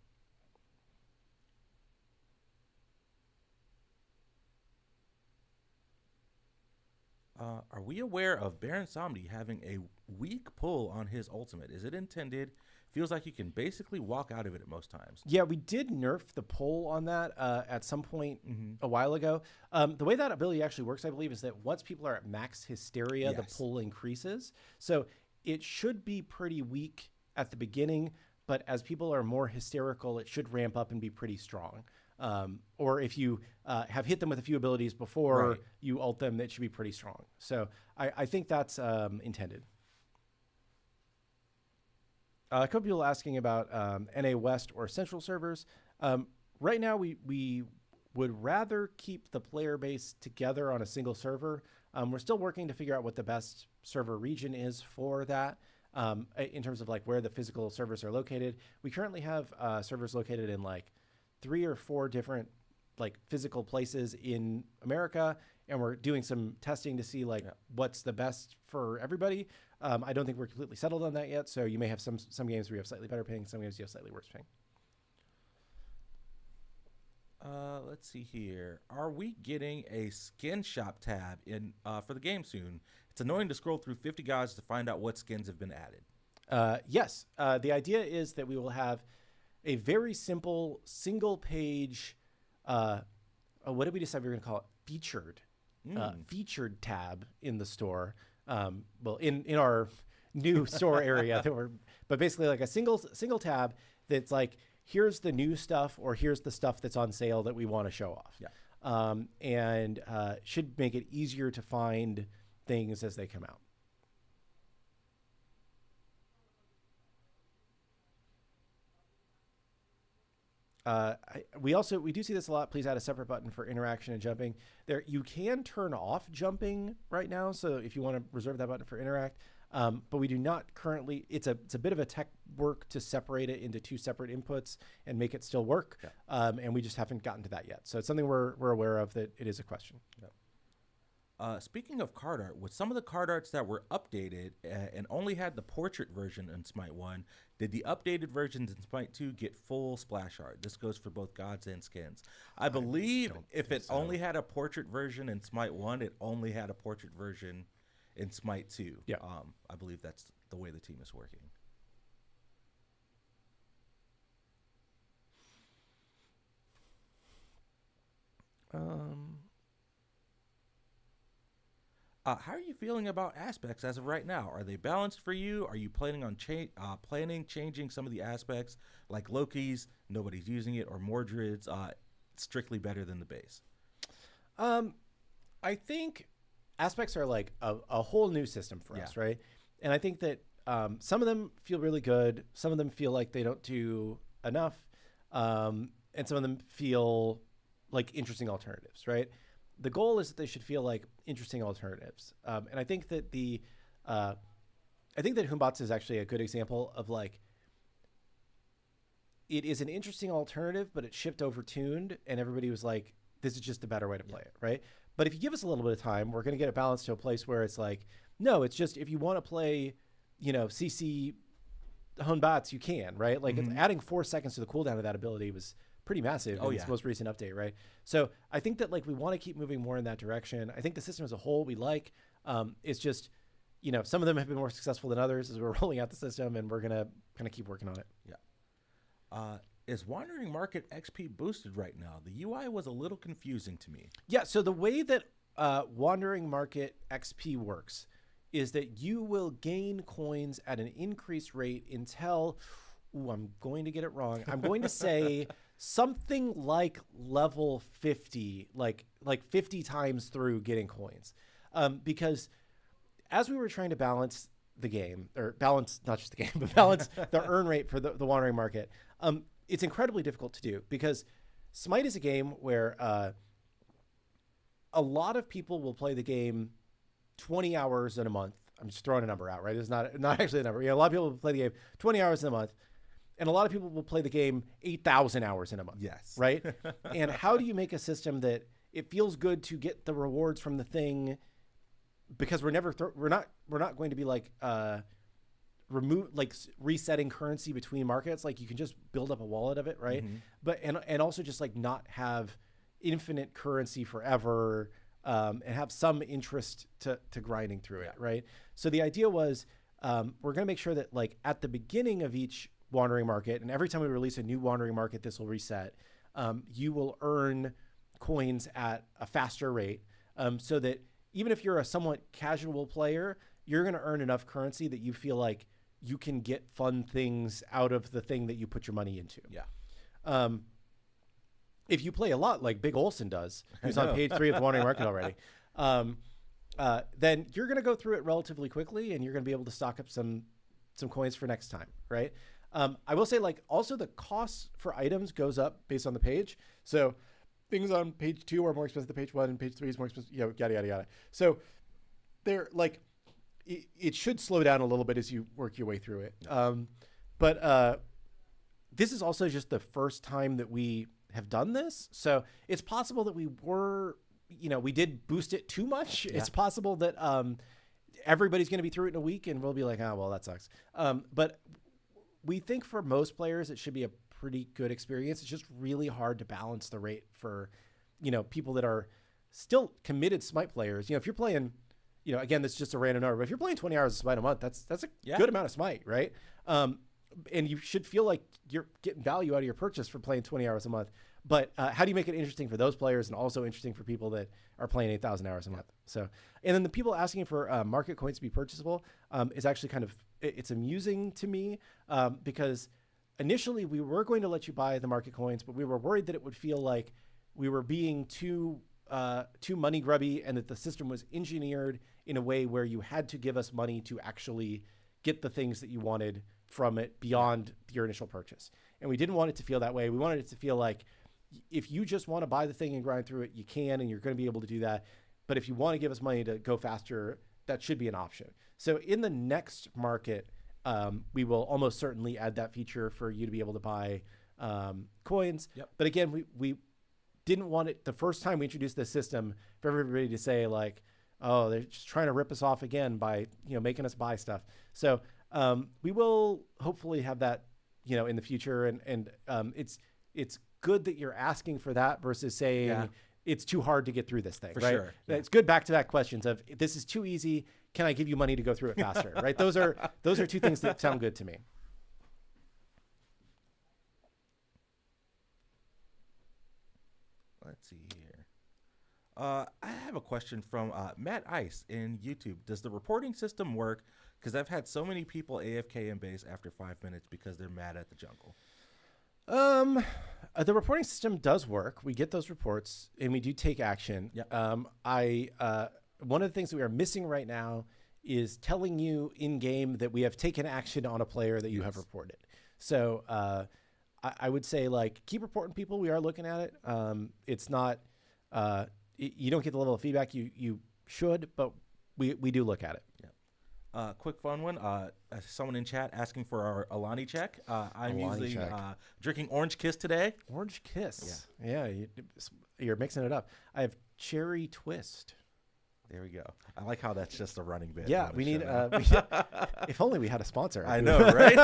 Are we aware of Baron Samedi having a weak pull on his ultimate? Is it intended? Feels like you can basically walk out of it at most times. Yeah, we did nerf the pull on that at some point a while ago. The way that ability actually works, I believe, is that once people are at max hysteria, the pull increases. So it should be pretty weak at the beginning, but as people are more hysterical, it should ramp up and be pretty strong. Or if you have hit them with a few abilities before you ult them, that should be pretty strong. So I think that's intended. A couple people asking about NA West or Central servers. Right now, we would rather keep the player base together on a single server. We're still working to figure out what the best server region is for that in terms of like where the physical servers are located. We currently have servers located in like 3 or 4 different like physical places in America, and we're doing some testing to see like what's the best for everybody. I don't think we're completely settled on that yet, so you may have some games where you have slightly better ping, some games you have slightly worse ping. Let's see here. Are we getting a skin shop tab in for the game soon? It's annoying to scroll through 50 guides to find out what skins have been added. Yes. The idea is that we will have a very simple single page, what did we decide we were going to call it? Featured tab in the store. Well, in our new store area, but basically like a single tab that's like, here's the new stuff or here's the stuff that's on sale that we want to show off. Yeah. And should make it easier to find things as they come out. We do see this a lot. Please add a separate button for interaction and jumping. There, you can turn off jumping right now. So if you want to reserve that button for interact, But we do not currently, it's a bit of a tech work to separate it into two separate inputs and make it still work. And we just haven't gotten to that yet. So it's something we're aware of, that it is a question. Speaking of card art, with some of the card arts that were updated and only had the portrait version in Smite 1, did the updated versions in Smite 2 get full splash art? This goes for both gods and skins. I believe if it only had a portrait version in Smite 1, it only had a portrait version in Smite 2. Yeah. I believe that's the way the team is working. How are you feeling about aspects as of right now? Are they balanced for you? Are you planning on changing some of the aspects, like Loki's, nobody's using it, or Mordred's, strictly better than the base? I think aspects are like a whole new system for us, right? And I think that some of them feel really good. Some of them feel like they don't do enough. And some of them feel like interesting alternatives, right? The goal is that they should feel like interesting alternatives. And I think that I think that Humbots is actually a good example of like, it is an interesting alternative, but it shipped overtuned and everybody was like, this is just a better way to play it, right? But if you give us a little bit of time, we're going to get it balanced to a place where it's like, no, it's just, if you want to play, CC Humbots, you can, right? Like it's adding 4 seconds to the cooldown of that ability was pretty massive in its most recent update, right? So I think that like we want to keep moving more in that direction. I think the system as a whole we like. It's just, some of them have been more successful than others as we're rolling out the system, and we're gonna kind of keep working on it. Is Wandering Market XP boosted right now? The UI was a little confusing to me. Yeah, so the way that Wandering Market XP works is that you will gain coins at an increased rate until, I'm going to get it wrong. I'm going to say something like level 50, like 50 times through getting coins. Because as we were trying to balance the game, or balance, not just the game, but balance the earn rate for the Wandering Market, it's incredibly difficult to do because Smite is a game where a lot of people will play the game 20 hours in a month. I'm just throwing a number out, right? It's not actually a number. A lot of people will play the game 20 hours in a month. And a lot of people will play the game 8,000 hours in a month. Yes. Right? And how do you make a system that it feels good to get the rewards from the thing? Because we're not going to be like resetting currency between markets. Like you can just build up a wallet of it, right? But and also just like not have infinite currency forever, and have some interest to grinding through it, right? So the idea was we're going to make sure that like at the beginning of each Wandering Market, and every time we release a new Wandering Market, this will reset. You will earn coins at a faster rate, so that even if you're a somewhat casual player, you're going to earn enough currency that you feel like you can get fun things out of the thing that you put your money into. If you play a lot like Big Olsen does, who's on page 3 of the Wandering Market already, then you're going to go through it relatively quickly, and you're going to be able to stock up some coins for next time, right? I will say, like, also the cost for items goes up based on the page. So things on page 2 are more expensive than page 1, and page 3 is more expensive, yada, yada, yada. So they're like, it should slow down a little bit as you work your way through it. But this is also just the first time that we have done this. So it's possible that we did boost it too much. Yeah. It's possible that everybody's going to be through it in a week, and we'll be like, oh, well, that sucks. But we think for most players, it should be a pretty good experience. It's just really hard to balance the rate for, people that are still committed Smite players. If you're playing, again, this is just a random number, but if you're playing 20 hours of Smite a month, that's a good amount of Smite, right? And you should feel like you're getting value out of your purchase for playing 20 hours a month. But how do you make it interesting for those players and also interesting for people that are playing 8,000 hours a month? So, and then the people asking for market coins to be purchasable is actually it's amusing to me because initially we were going to let you buy the market coins, but we were worried that it would feel like we were being too money grubby, and that the system was engineered in a way where you had to give us money to actually get the things that you wanted from it beyond your initial purchase. And we didn't want it to feel that way. We wanted it to feel like if you just want to buy the thing and grind through it, you can, and you're going to be able to do that. But if you want to give us money to go faster, that should be an option. So in the next market, we will almost certainly add that feature for you to be able to buy coins. Yep. But again, we didn't want it the first time we introduced this system for everybody to say like, oh, they're just trying to rip us off again by, making us buy stuff. So we will hopefully have that, in the future. And it's good that you're asking for that versus saying it's too hard to get through this thing, For right? sure. Yeah. It's good back-to-back questions of this is too easy. Can I give you money to go through it faster? Right? Those are two things that sound good to me. Let's see here. I have a question from Matt Ice in YouTube. Does the reporting system work? Because I've had so many people AFK in base after 5 minutes because they're mad at the jungle. The reporting system does work. We get those reports and we do take action. Yep. One of the things that we are missing right now is telling you in game that we have taken action on a player that you have reported. So, I would say like keep reporting people. We are looking at it. It's not, you don't get the level of feedback you should, but we do look at it. Yeah. Quick fun one. Someone in chat asking for our Alani check. I'm Alani using check. drinking Orange Kiss today. Orange Kiss. Yeah. You're mixing it up. I have Cherry Twist. There we go. I like how that's just a running bit. Yeah, we need. If only we had a sponsor. I know, right?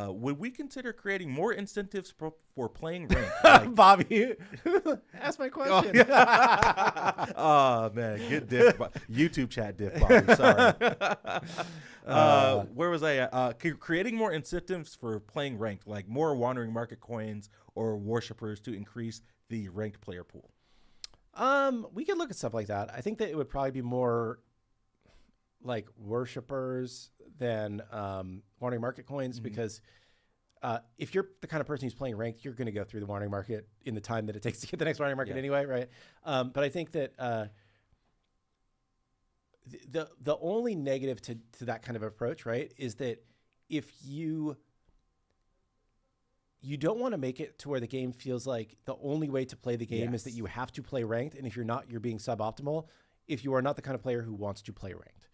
Would we consider creating more incentives for playing ranked? Like, Bobby, ask my question. Oh man, good diff. YouTube chat diff, Bobby. Sorry. Where was I at? Creating more incentives for playing ranked, like more wandering market coins or worshippers to increase the ranked player pool. We could look at stuff like that. I think that it would probably be more like worshippers than wandering market coins, because if you're the kind of person who's playing ranked, you're going to go through the wandering market in the time that it takes to get the next wandering market anyway, right? But I think that the only negative to that kind of approach, right, is that if you don't want to make it to where the game feels like the only way to play the game is that you have to play ranked, and if you're not, you're being suboptimal if you are not the kind of player who wants to play ranked.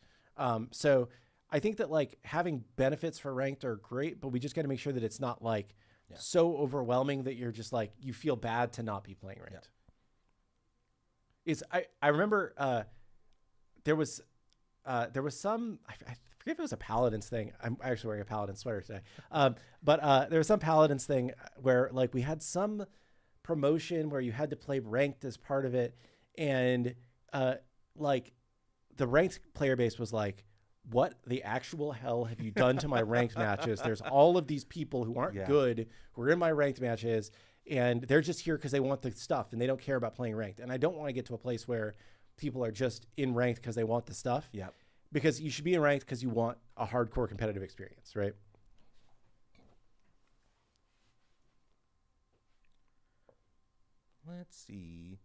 So I think that like having benefits for ranked are great, but we just got to make sure that it's not like so overwhelming that you're just like, you feel bad to not be playing ranked. I remember there was some, I forget if it was a Paladins thing. I'm actually wearing a Paladin sweater today. But there was some Paladins thing where like we had some promotion where you had to play ranked as part of it. And like the ranked player base was like, what the actual hell have you done to my ranked matches? There's all of these people who aren't good, who are in my ranked matches, and they're just here because they want the stuff and they don't care about playing ranked. And I don't want to get to a place where people are just in ranked because they want the stuff. Yeah. Because you should be in ranked because you want a hardcore competitive experience, right? Let's see.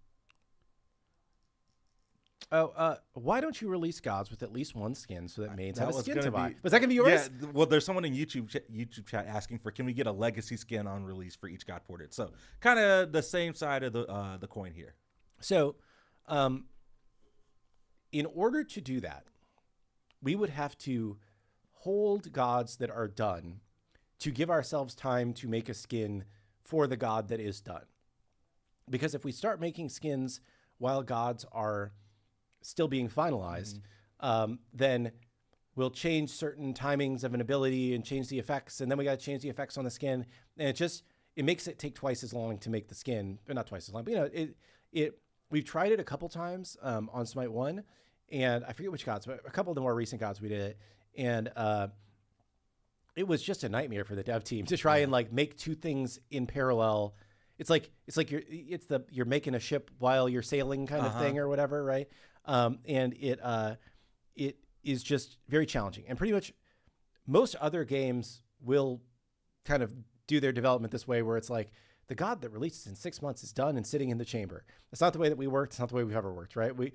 Oh, why don't you release gods with at least one skin so that mains have a skin to buy? Was that going to be yours? Yeah, well, there's someone in YouTube chat asking for, can we get a legacy skin on release for each god ported? So kind of the same side of the coin here. So in order to do that, we would have to hold gods that are done to give ourselves time to make a skin for the god that is done. Because if we start making skins while gods are still being finalized, then we'll change certain timings of an ability and change the effects, and then we got to change the effects on the skin, and it makes it take twice as long to make the skin, or not twice as long, but we've tried it a couple times on Smite 1, and I forget which gods, but a couple of the more recent gods we did it, and it was just a nightmare for the dev team to try and like make two things in parallel. It's like you're making a ship while you're sailing kind of thing or whatever, right? And it is just very challenging. And pretty much most other games will kind of do their development this way, where it's like the god that releases in 6 months is done and sitting in the chamber. That's not the way that we worked. It's not the way we've ever worked, right? We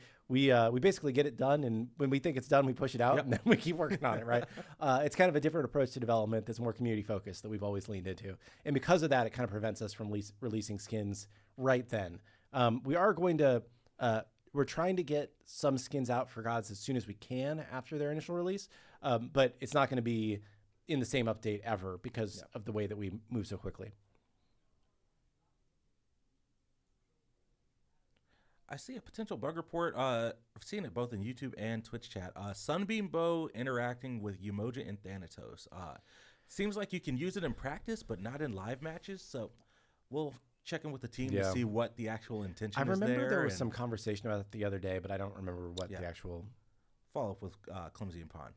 basically get it done, and when we think it's done, we push it out, and then we keep working on it, right? It's kind of a different approach to development that's more community focused that we've always leaned into. And because of that, it kind of prevents us from releasing skins right then. We are going to we're trying to get some skins out for gods as soon as we can after their initial release, but it's not going to be in the same update ever because of the way that we move so quickly. I see a potential bug report. I've seen it both in YouTube and Twitch chat. Sunbeam Bow interacting with Umoja and Thanatos. Seems like you can use it in practice, but not in live matches. So we'll check in with the team to see what the actual intention is there. I remember there was some conversation about it the other day, but I don't remember what the actual... Follow up with Clumsy and Pawn.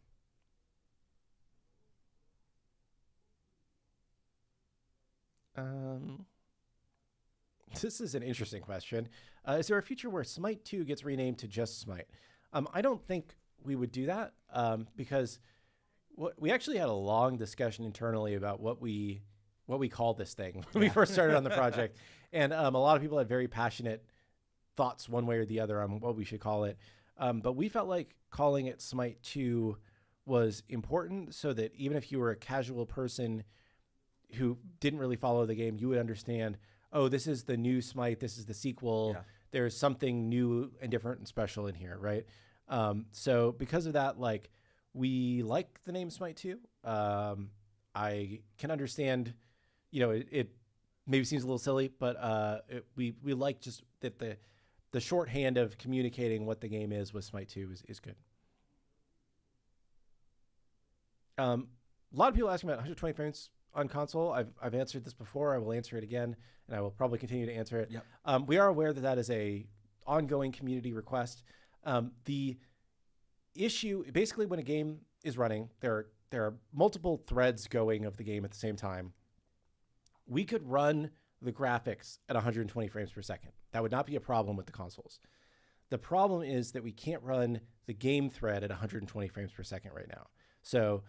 This is an interesting question. Is there a future where Smite 2 gets renamed to just Smite? I don't think we would do that because we actually had a long discussion internally about what we called this thing when we first started on the project. And a lot of people had very passionate thoughts one way or the other on what we should call it. But we felt like calling it Smite 2 was important so that even if you were a casual person who didn't really follow the game, you would understand, oh, this is the new Smite, this is the sequel. Yeah. There's something new and different and special in here, right? So because of that, like, we like the name Smite 2. I can understand, you know, it maybe seems a little silly, but we like just that the shorthand of communicating what the game is with Smite 2 is good. A lot of people asking about 120 frames on console. I've answered this before. I will answer it again, and I will probably continue to answer it. Yep. We are aware that that is a ongoing community request. The issue, basically, when a game is running, there are multiple threads going of the game at the same time. We could run the graphics at 120 frames per second. That would not be a problem with the consoles. The problem is that we can't run the game thread at 120 frames per second right now. So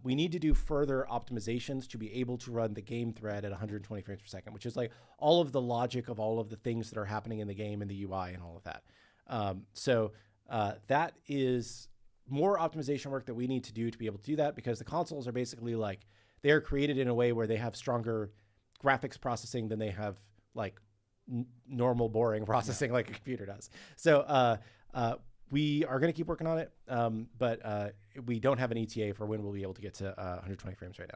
we need to do further optimizations to be able to run the game thread at 120 frames per second, which is like all of the logic of all of the things that are happening in the game and the UI and all of that. So that is more optimization work that we need to do to be able to do that, because the consoles are basically like, they're created in a way where they have stronger graphics processing than they have like normal boring processing like a computer does. So we are going to keep working on it, but we don't have an ETA for when we'll be able to get to 120 frames right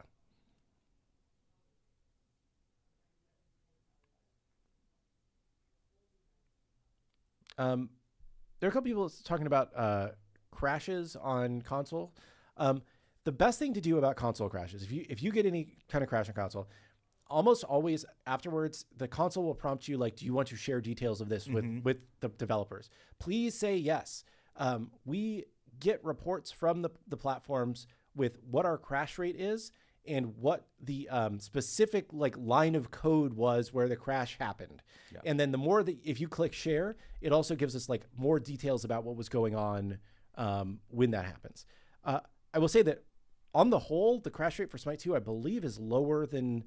now. There are a couple people talking about crashes on console. The best thing to do about console crashes, if you get any kind of crash on console, almost always afterwards, the console will prompt you like, do you want to share details of this with the developers? Please say yes. We get reports from the platforms with what our crash rate is and what the specific like line of code was where the crash happened. Yeah. And then the more that if you click share, it also gives us like more details about what was going on when that happens. I will say that on the whole, the crash rate for Smite 2, I believe, is lower than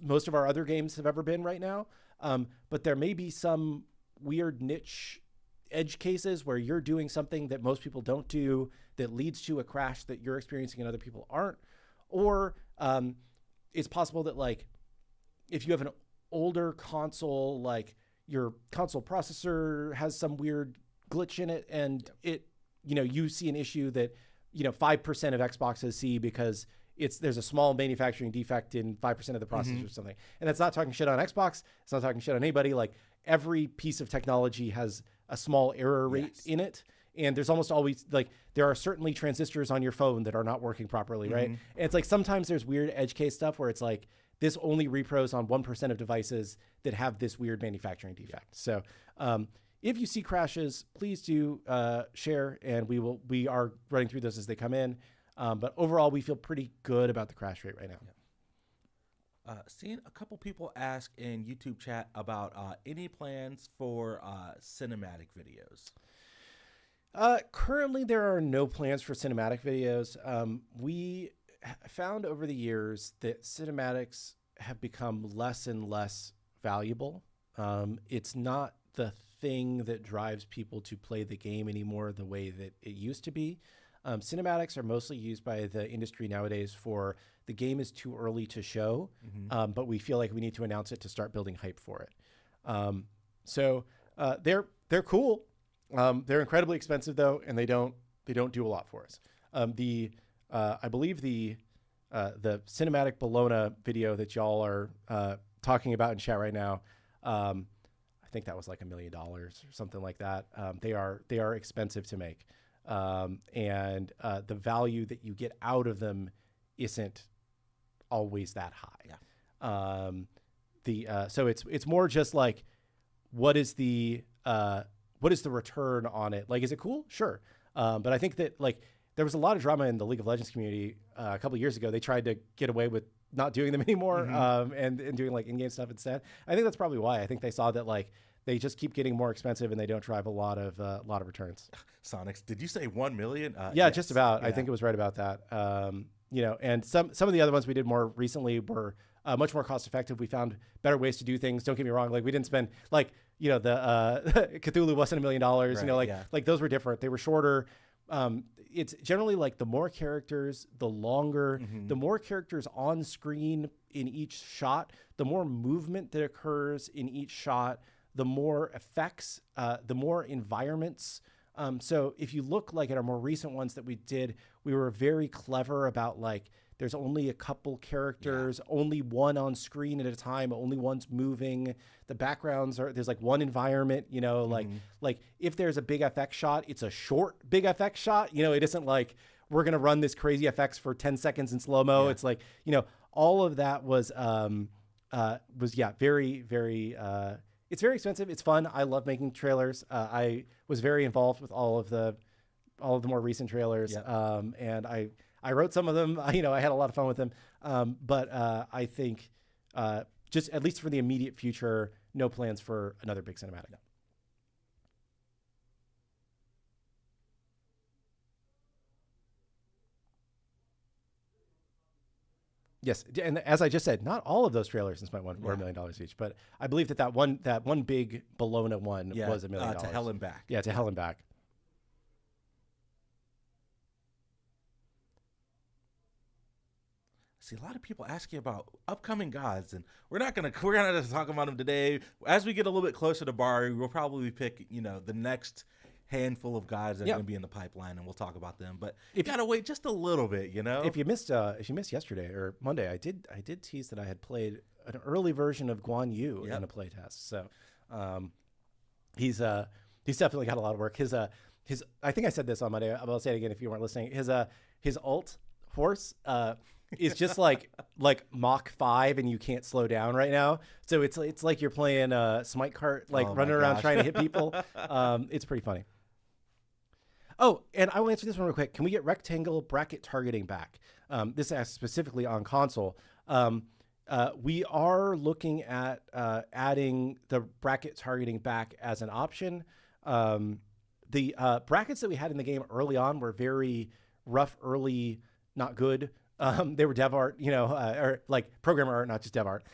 most of our other games have ever been right now. But there may be some weird niche edge cases where you're doing something that most people don't do that leads to a crash that you're experiencing and other people aren't. Or it's possible that like if you have an older console, like your console processor has some weird glitch in it, and you see an issue that 5% of Xboxes see because there's a small manufacturing defect in 5% of the processor or something. And that's not talking shit on Xbox. It's not talking shit on anybody. Like every piece of technology has a small error rate in it. And there's almost always like, there are certainly transistors on your phone that are not working properly. Right. And it's like, sometimes there's weird edge case stuff where it's like, this only repros on 1% of devices that have this weird manufacturing defect. So, if you see crashes, please do share, and we are running through those as they come in. But overall, we feel pretty good about the crash rate right now. Yeah. Seeing a couple people ask in YouTube chat about any plans for cinematic videos. Currently, there are no plans for cinematic videos. We found over the years that cinematics have become less and less valuable. It's not the thing that drives people to play the game anymore the way that it used to be. Cinematics are mostly used by the industry nowadays for the game is too early to show, but we feel like we need to announce it to start building hype for it. So they're cool. They're incredibly expensive though, and they don't do a lot for us. I believe the cinematic Bologna video that y'all are talking about in chat right now, I think that was like $1 million or something like that. They are expensive to make, and the value that you get out of them isn't always that high. Yeah. So it's more just like, what is the return on it? Like, is it cool? Sure. But I think that like there was a lot of drama in the League of Legends community a couple of years ago. They tried to get away with not doing them anymore, and doing like in-game stuff instead. I think that's probably why. I think they saw that like they just keep getting more expensive and they don't drive a lot of returns. Sonics, did you say 1 million? Yeah, yes. Just about. Yeah. I think it was right about that. And some of the other ones we did more recently were much more cost effective. We found better ways to do things. Don't get me wrong. Like we didn't spend like, the Cthulhu wasn't $1 million, right, like those were different. They were shorter. It's generally like the more characters, the longer, the more characters on screen in each shot, the more movement that occurs in each shot, the more effects, the more environments. So if you look like at our more recent ones that we did, we were very clever about like, there's only a couple characters, only one on screen at a time, only one's moving. The backgrounds there's like one environment, like if there's a big FX shot, it's a short big FX shot. It isn't like we're going to run this crazy FX for 10 seconds in slow-mo. Yeah. It's like, all of that was very, very, it's very expensive. It's fun. I love making trailers. I was very involved with all of the more recent trailers. Yep. And I wrote some of them. I had a lot of fun with them. But I think just at least for the immediate future, no plans for another big cinematic. No. Yes, and as I just said, not all of those trailers in SMITE 1 were $1 million each, but I believe that one big Bologna one was $1 million. To hell and back. Yeah, to hell and back. See, a lot of people asking about upcoming gods, and we're not gonna talk about them today. As we get a little bit closer to Bari, we'll probably pick the next handful of gods that are going to be in the pipeline, and we'll talk about them. But you gotta wait just a little bit, If you missed yesterday or Monday, I did tease that I had played an early version of Guan Yu in a playtest. So he's definitely got a lot of work. His I think I said this on Monday. I'll say it again if you weren't listening. His ult horse is just like Mach 5 and you can't slow down right now. So it's like you're playing Smite Cart, running around trying to hit people. It's pretty funny. Oh, and I will answer this one real quick. Can we get rectangle bracket targeting back? This asks specifically on console. We are looking at adding the bracket targeting back as an option. The brackets that we had in the game early on were very rough, early, not good. They were dev art, or like programmer art, not just dev art.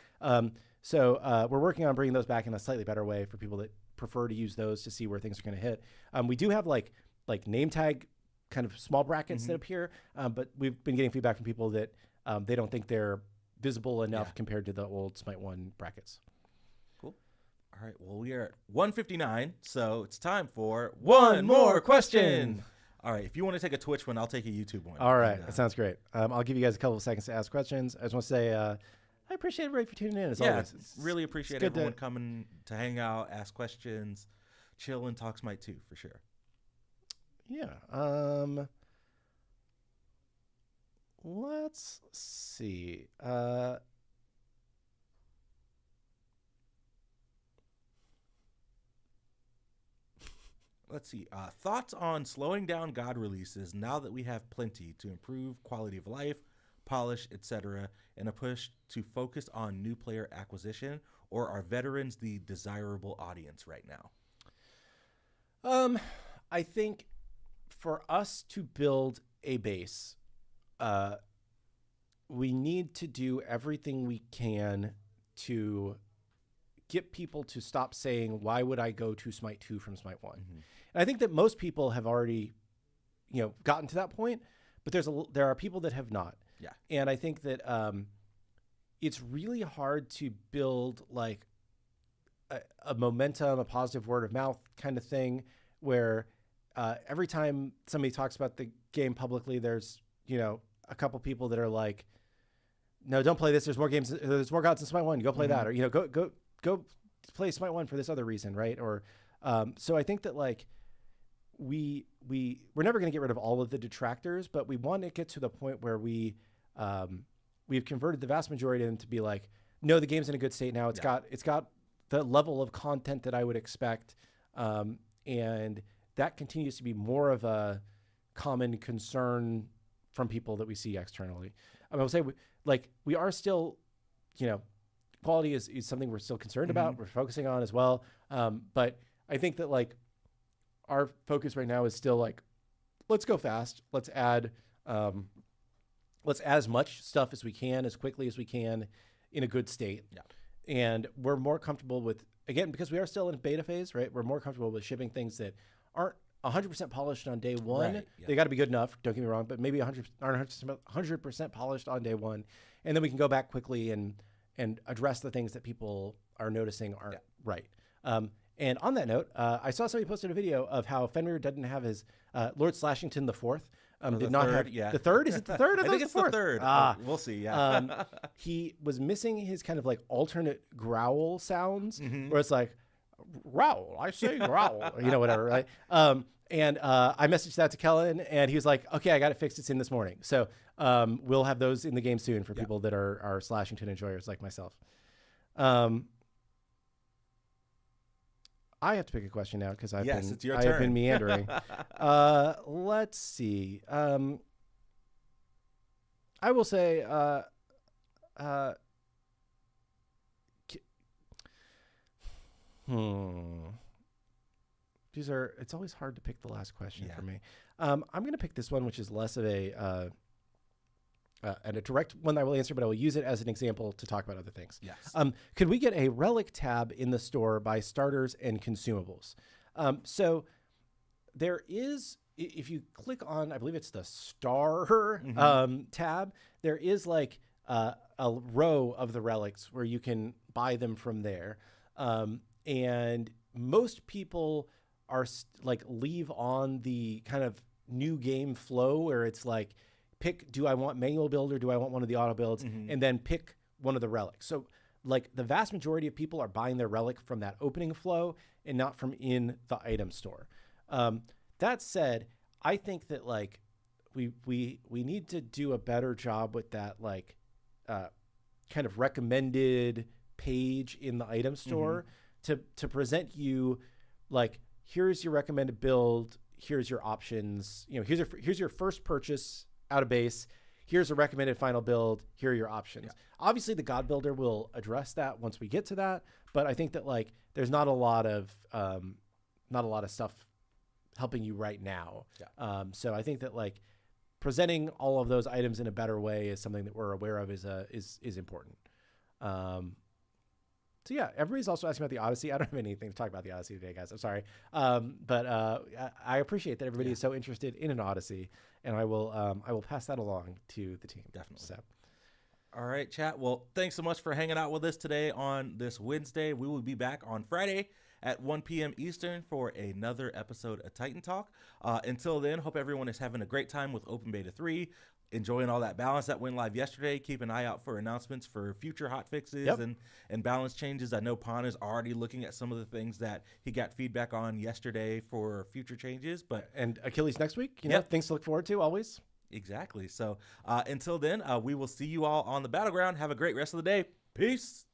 So we're working on bringing those back in a slightly better way for people that prefer to use those to see where things are going to hit. We do have like name tag kind of small brackets that appear, but we've been getting feedback from people that they don't think they're visible enough compared to the old Smite 1 brackets. Cool. All right. Well, we are at 1:59, so it's time for one more question. All right. If you want to take a Twitch one, I'll take a YouTube one. All right. That sounds great. I'll give you guys a couple of seconds to ask questions. I just want to say I appreciate everybody for tuning in. As always. Really appreciate everyone coming to hang out, ask questions, chill, and talk Smite 2 for sure. Yeah. Let's see. Let's see. Thoughts on slowing down God releases now that we have plenty to improve quality of life, polish, etc., and a push to focus on new player acquisition, or are veterans the desirable audience right now? I think for us to build a base, we need to do everything we can to get people to stop saying, why would I go to Smite 2 from Smite 1? And I think that most people have already, gotten to that point, but there are people that have not. Yeah. And I think that it's really hard to build like a momentum, a positive word of mouth kind of thing where every time somebody talks about the game publicly, there's, you know, a couple people that are like, no, don't play this. There's more games. There's more gods in Smite 1. Go play that. Or, you know, go play Smite 1 for this other reason, right? Or so I think that like we're never going to get rid of all of the detractors, but we want to get to the point where we've converted the vast majority of them to be like, no, the game's in a good state now. It's got the level of content that I would expect, and that continues to be more of a common concern from people that we see externally. I will say, we are still, you know, quality is something we're still concerned about. We're focusing on as well. But I think that like our focus right now is still like, let's go fast. Let's add as much stuff as we can, as quickly as we can, in a good state. Yeah. And we're more comfortable with, again, because we are still in beta phase, right? We're more comfortable with shipping things that aren't 100% polished on day one. Right, yeah. They got to be good enough, don't get me wrong, but maybe 100% polished on day one. And then we can go back quickly and address the things that people are noticing aren't right. And on that note, I saw somebody posted a video of how Fenrir doesn't have his Lord Slashington the Fourth. Did not have the third. Is it the third? I think it's the third. We'll see. Yeah. He was missing his kind of like alternate growl sounds, where it's like, growl. I say growl. Or, you know, whatever. Right. And I messaged that to Kellen, and he was like, okay, I got it fixed. It's in this morning. So we'll have those in the game soon for people that are Slashington enjoyers like myself. I have to pick a question now because I've been meandering. Let's see. I will say, it's always hard to pick the last question for me. I'm going to pick this one, which is less of a direct one that I will answer, but I will use it as an example to talk about other things. Yes. Could we get a relic tab in the store by starters and consumables? So there is, if you click on, I believe it's the star tab, there is like a row of the relics where you can buy them from there. And most people are leave on the kind of new game flow where it's like, pick, do I want manual build or do I want one of the auto builds? And then pick one of the relics. So like the vast majority of people are buying their relic from that opening flow and not from in the item store. That said, I think that like we need to do a better job with that, like kind of recommended page in the item store to present you like, here's your recommended build, here's your options, you know, here's your first purchase out of base, here's a recommended final build, here are your options. Obviously the God Builder will address that once we get to that, but I think that like there's not a lot of stuff helping you right now. So I think that like presenting all of those items in a better way is something that we're aware of is important. So yeah, everybody's also asking about the Odyssey. I don't have anything to talk about the Odyssey today, guys. I'm sorry. But I appreciate that everybody is so interested in an Odyssey, and I will pass that along to the team. Definitely. So. All right, chat. Well, thanks so much for hanging out with us today on this Wednesday. We will be back on Friday at 1 p.m. Eastern for another episode of Titan Talk. Until then, hope everyone is having a great time with Open Beta 3. Enjoying all that balance that went live yesterday. Keep an eye out for announcements for future hotfixes and balance changes. I know Pon is already looking at some of the things that he got feedback on yesterday for future changes. And Achilles next week, you know, things to look forward to always. Exactly. So until then, we will see you all on the battleground. Have a great rest of the day. Peace.